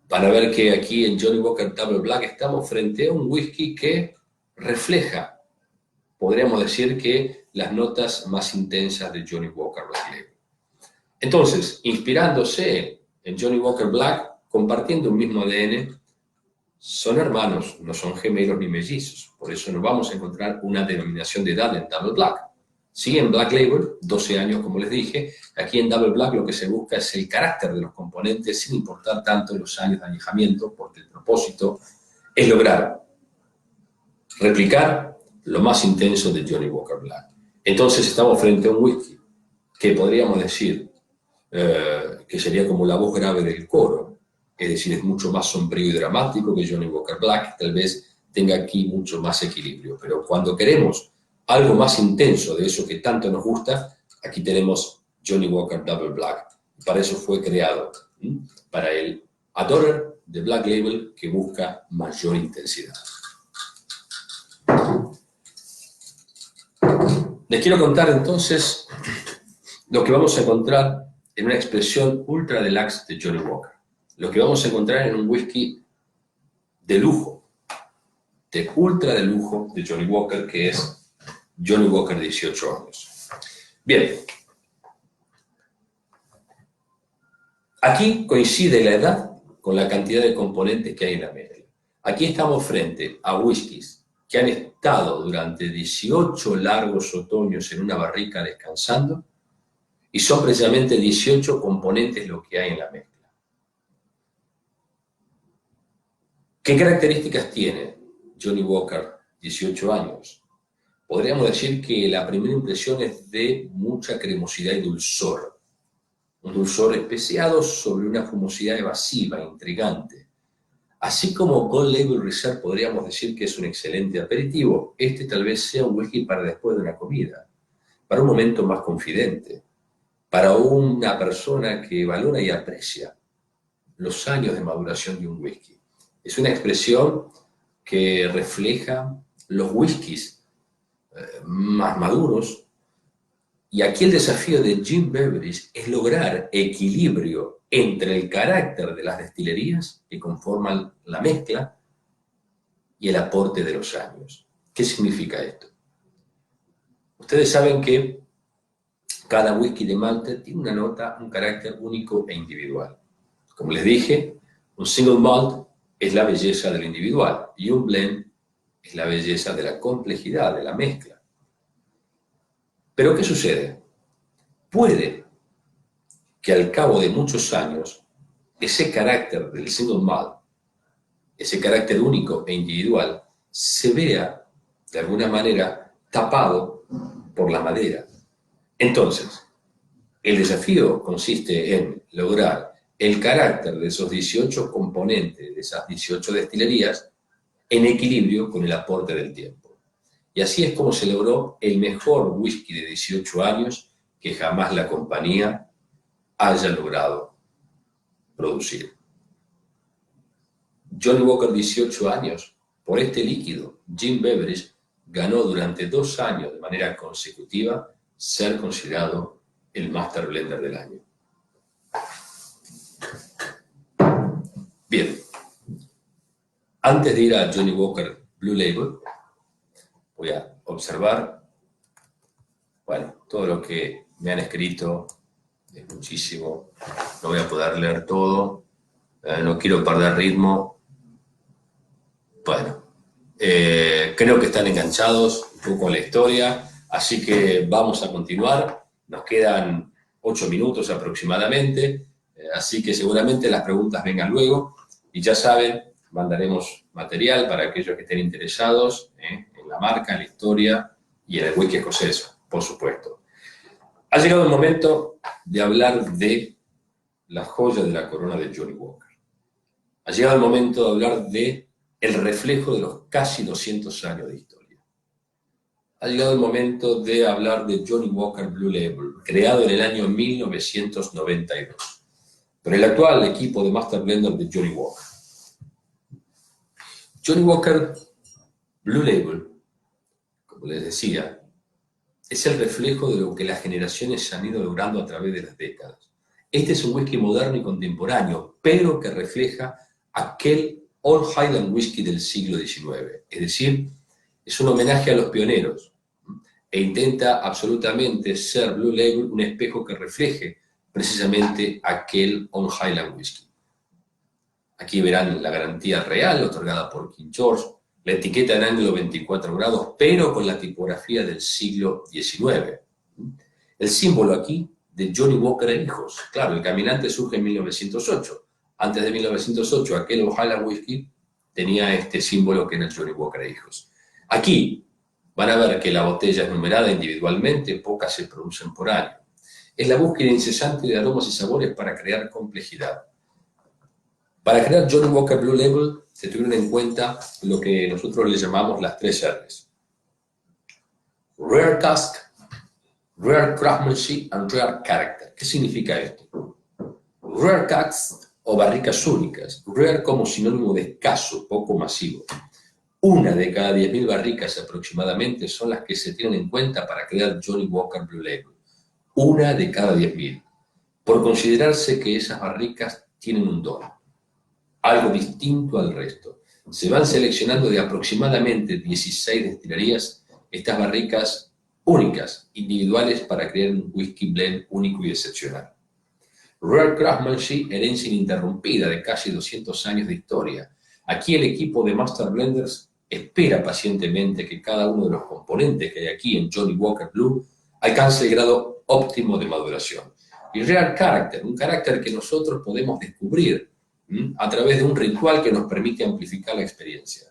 Van a ver que aquí en Johnnie Walker Double Black estamos frente a un whisky que refleja, podríamos decir, que las notas más intensas de Johnnie Walker Black Label. Entonces, inspirándose en Johnnie Walker Black, compartiendo un mismo ADN, son hermanos, no son gemelos ni mellizos. Por eso no vamos a encontrar una denominación de edad en Double Black. Sí, en Black Label, 12 años como les dije. Aquí en Double Black lo que se busca es el carácter de los componentes sin importar tanto los años de añejamiento, porque el propósito es lograr replicar lo más intenso de Johnnie Walker Black. Entonces estamos frente a un whisky que podríamos decir que sería como la voz grave del coro, es decir, es mucho más sombrío y dramático que Johnnie Walker Black, tal vez tenga aquí mucho más equilibrio, pero cuando queremos algo más intenso de eso que tanto nos gusta, aquí tenemos Johnnie Walker Double Black. Para eso fue creado, para el adorer de Black Label que busca mayor intensidad. Les quiero contar entonces lo que vamos a encontrar en una expresión ultra deluxe de Johnnie Walker. Lo que vamos a encontrar en un whisky de lujo, de ultra de lujo de Johnnie Walker, que es Johnnie Walker 18 años. Bien, aquí coincide la edad con la cantidad de componentes que hay en la mezcla. Aquí estamos frente a whiskies que han estado durante 18 largos otoños en una barrica descansando, y son precisamente 18 componentes lo que hay en la mezcla. ¿Qué características tiene Johnnie Walker 18 años? Podríamos decir que la primera impresión es de mucha cremosidad y dulzor. Un dulzor especiado sobre una fumosidad evasiva, intrigante. Así como Gold Label Reserve podríamos decir que es un excelente aperitivo, este tal vez sea un whisky para después de una comida, para un momento más confidente, para una persona que valora y aprecia los años de maduración de un whisky. Es una expresión que refleja los whiskies más maduros, y aquí el desafío de Jim Beveridge es lograr equilibrio entre el carácter de las destilerías que conforman la mezcla y el aporte de los años. ¿Qué significa esto? Ustedes saben que cada whisky de Malta tiene una nota, un carácter único e individual. Como les dije, un single malt es la belleza de lo individual y un blend es la belleza de la complejidad, de la mezcla. Pero ¿qué sucede? Puede que al cabo de muchos años ese carácter del single malt, ese carácter único e individual, se vea de alguna manera tapado por la madera. Entonces, el desafío consiste en lograr el carácter de esos 18 componentes, de esas 18 destilerías, en equilibrio con el aporte del tiempo. Y así es como se logró el mejor whisky de 18 años que jamás la compañía haya logrado producir. Johnnie Walker 18 años, por este líquido, Jim Beveridge ganó durante 2 años de manera consecutiva ser considerado el Master Blender del año. Bien, antes de ir a Johnnie Walker Blue Label, voy a observar, bueno, todo lo que me han escrito, es muchísimo, no voy a poder leer todo, no quiero perder ritmo. Bueno, creo que están enganchados un poco con la historia, así que vamos a continuar. Nos quedan 8 minutos aproximadamente, así que seguramente las preguntas vengan luego. Y ya saben, mandaremos material para aquellos que estén interesados en la marca, en la historia y en el whisky escocés, por supuesto. Ha llegado el momento de hablar de la joya de la corona de Johnnie Walker. Ha llegado el momento de hablar de el reflejo de los casi 200 años de historia. Ha llegado el momento de hablar de Johnnie Walker Blue Label, creado en el año 1992, por el actual equipo de Master Blender de Johnnie Walker. Johnnie Walker Blue Label, como les decía, es el reflejo de lo que las generaciones han ido logrando a través de las décadas. Este es un whisky moderno y contemporáneo, pero que refleja aquel Old Highland Whisky del siglo XIX. Es decir, es un homenaje a los pioneros e intenta absolutamente ser Blue Label un espejo que refleje precisamente aquel Old Highland Whisky. Aquí verán la garantía real otorgada por King George, la etiqueta en ángulo 24 grados, pero con la tipografía del siglo XIX. El símbolo aquí de Johnnie Walker e Hijos. Claro, el caminante surge en 1908. Antes de 1908, aquel Old Highland Whisky tenía este símbolo que era el Johnnie Walker e Hijos. Aquí van a ver que la botella es numerada individualmente, pocas se producen por año. Es la búsqueda incesante de aromas y sabores para crear complejidad. Para crear Johnnie Walker Blue Label se tuvieron en cuenta lo que nosotros le llamamos las 3 R's. Rare Cask, Rare Craftsmanship and Rare Character. ¿Qué significa esto? Rare Cask o barricas únicas. Rare como sinónimo de escaso, poco masivo. Una de cada 10.000 barricas aproximadamente son las que se tienen en cuenta para crear Johnnie Walker Blue Label. Una de cada 10.000. Por considerarse que esas barricas tienen un don, algo distinto al resto. Se van seleccionando de aproximadamente 16 destilerías estas barricas únicas, individuales, para crear un whisky blend único y excepcional. Rare Craftsmanship, herencia ininterrumpida de casi 200 años de historia. Aquí el equipo de Master Blenders espera pacientemente que cada uno de los componentes que hay aquí en Johnnie Walker Blue alcance el grado óptimo de maduración. Y Rare Character, un carácter que nosotros podemos descubrir a través de un ritual que nos permite amplificar la experiencia.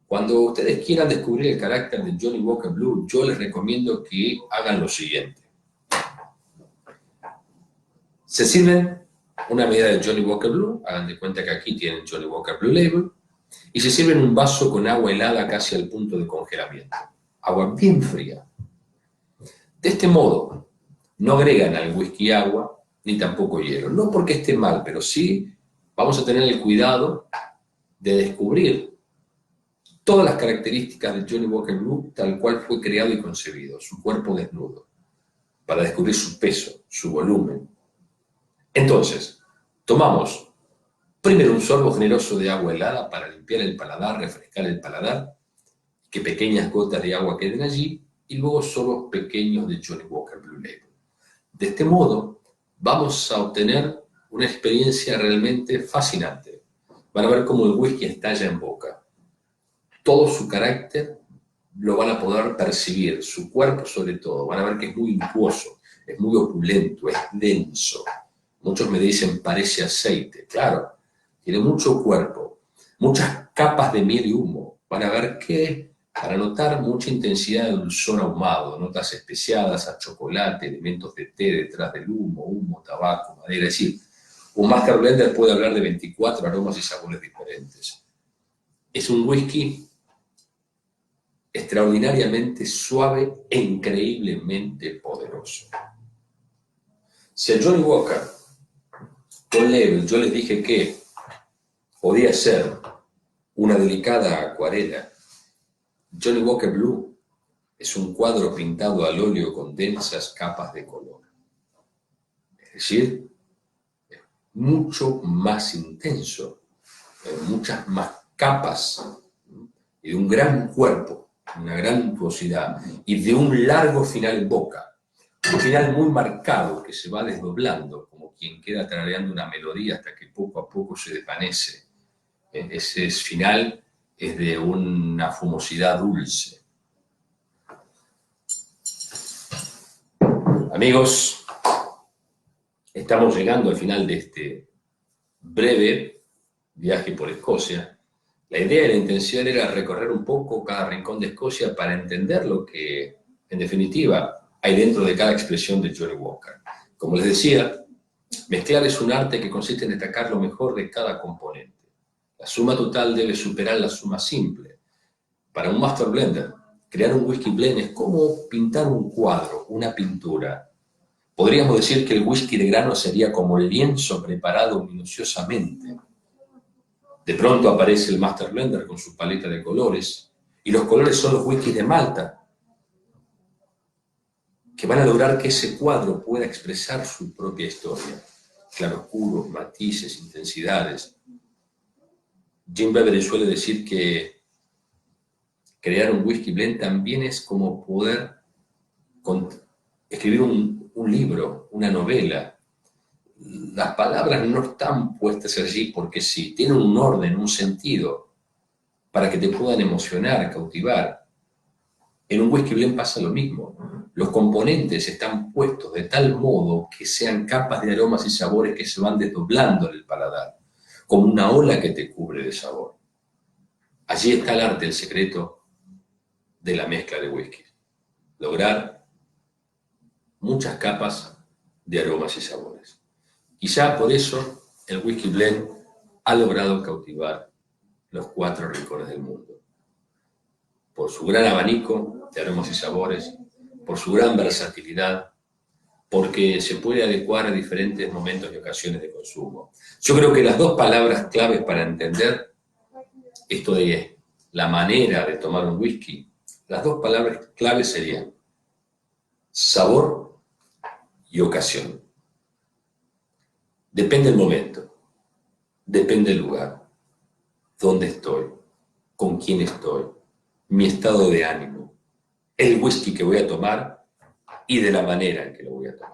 Cuando ustedes quieran descubrir el carácter de Johnnie Walker Blue, yo les recomiendo que hagan lo siguiente. Se sirven una medida de Johnnie Walker Blue, hagan de cuenta que aquí tienen Johnnie Walker Blue Label, y se sirven un vaso con agua helada casi al punto de congelamiento. Agua bien fría. De este modo, no agregan al whisky agua, ni tampoco hielo. No porque esté mal, pero sí vamos a tener el cuidado de descubrir todas las características de Johnnie Walker Blue tal cual fue creado y concebido, su cuerpo desnudo, para descubrir su peso, su volumen. Entonces, tomamos primero un sorbo generoso de agua helada para limpiar el paladar, refrescar el paladar, que pequeñas gotas de agua queden allí, y luego sorbos pequeños de Johnnie Walker Blue Label. De este modo, vamos a obtener una experiencia realmente fascinante. Van a ver cómo el whisky estalla en boca. Todo su carácter lo van a poder percibir, su cuerpo sobre todo. Van a ver que es muy untuoso, es muy opulento, es denso. Muchos me dicen, parece aceite. Claro, tiene mucho cuerpo, muchas capas de miel y humo. Van a ver que, para notar mucha intensidad de dulzor ahumado, notas especiadas a chocolate, elementos de té detrás del humo, tabaco, madera. Es decir, un Master Blender puede hablar de 24 aromas y sabores diferentes. Es un whisky extraordinariamente suave e increíblemente poderoso. Si a Johnnie Walker con Label yo les dije que podía ser una delicada acuarela, Johnnie Walker Blue es un cuadro pintado al óleo con densas capas de color. Es decir, es mucho más intenso, muchas más capas y de un gran cuerpo, una gran untuosidad y de un largo final en boca. Un final muy marcado que se va desdoblando, como quien queda tarareando una melodía hasta que poco a poco se desvanece. Ese final es de una fumosidad dulce. Amigos, estamos llegando al final de este breve viaje por Escocia. La idea y la intención era recorrer un poco cada rincón de Escocia para entender lo que, en definitiva, hay dentro de cada expresión de Johnnie Walker. Como les decía, mezclar es un arte que consiste en destacar lo mejor de cada componente. La suma total debe superar la suma simple. Para un Master Blender, crear un whisky blend es como pintar un cuadro, una pintura. Podríamos decir que el whisky de grano sería como el lienzo preparado minuciosamente. De pronto aparece el Master Blender con su paleta de colores, y los colores son los whiskies de Malta, que van a lograr que ese cuadro pueda expresar su propia historia. Claroscuros, matices, intensidades. Jim Beveridge suele decir que crear un whisky blend también es como poder escribir un libro, una novela. Las palabras no están puestas allí porque sí, tienen un orden, un sentido, para que te puedan emocionar, cautivar. En un whisky blend pasa lo mismo. Los componentes están puestos de tal modo que sean capas de aromas y sabores que se van desdoblando en el paladar, como una ola que te cubre de sabor. Allí está el arte, el secreto de la mezcla de whisky. Lograr muchas capas de aromas y sabores. Quizá por eso el whisky blend ha logrado cautivar los 4 rincones del mundo. Por su gran abanico de aromas y sabores, por su gran versatilidad, porque se puede adecuar a diferentes momentos y ocasiones de consumo. Yo creo que las dos palabras claves para entender esto de la manera de tomar un whisky, las dos palabras claves serían sabor y ocasión. Depende del momento, depende del lugar, dónde estoy, con quién estoy, mi estado de ánimo, el whisky que voy a tomar y de la manera en que lo voy a tomar.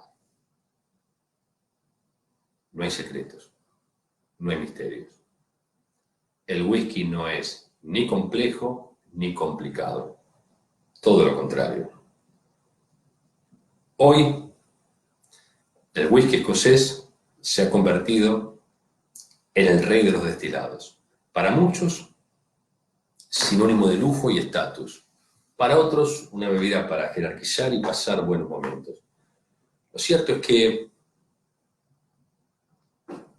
No hay secretos, no hay misterios. El whisky no es ni complejo ni complicado, todo lo contrario. Hoy, el whisky escocés se ha convertido en el rey de los destilados. Para muchos, sinónimo de lujo y estatus. Para otros, una bebida para jerarquizar y pasar buenos momentos. Lo cierto es que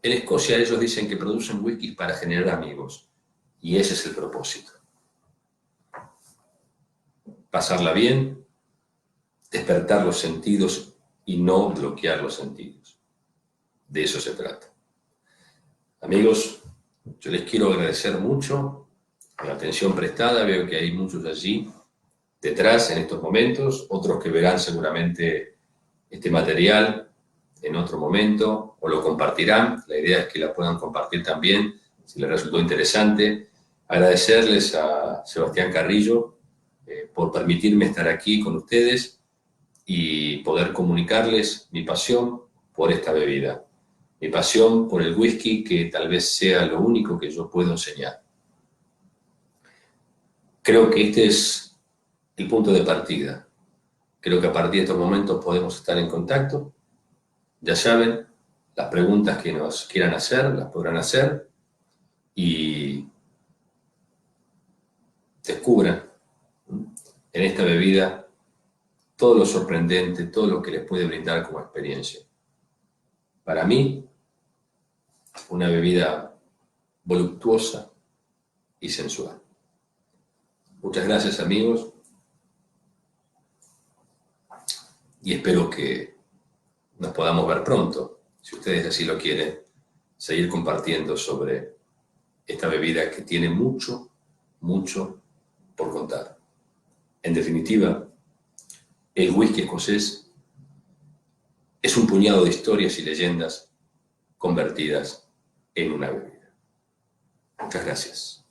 en Escocia ellos dicen que producen whisky para generar amigos. Y ese es el propósito. Pasarla bien, despertar los sentidos y no bloquear los sentidos. De eso se trata. Amigos, yo les quiero agradecer mucho la atención prestada. Veo que hay muchos allí detrás en estos momentos, otros que verán seguramente este material en otro momento o lo compartirán. La idea es que la puedan compartir también si les resultó interesante. Agradecerles a Sebastián Carrillo por permitirme estar aquí con ustedes y poder comunicarles mi pasión por esta bebida, mi pasión por el whisky, que tal vez sea lo único que yo puedo enseñar. Creo que este es el punto de partida. Creo que a partir de estos momentos podemos estar en contacto. Ya saben, las preguntas que nos quieran hacer, las podrán hacer y descubran en esta bebida todo lo sorprendente, todo lo que les puede brindar como experiencia. Para mí, una bebida voluptuosa y sensual. Muchas gracias, amigos, y espero que nos podamos ver pronto, si ustedes así lo quieren, seguir compartiendo sobre esta bebida que tiene mucho, mucho por contar. En definitiva, el whisky escocés es un puñado de historias y leyendas convertidas en una bebida. Muchas gracias.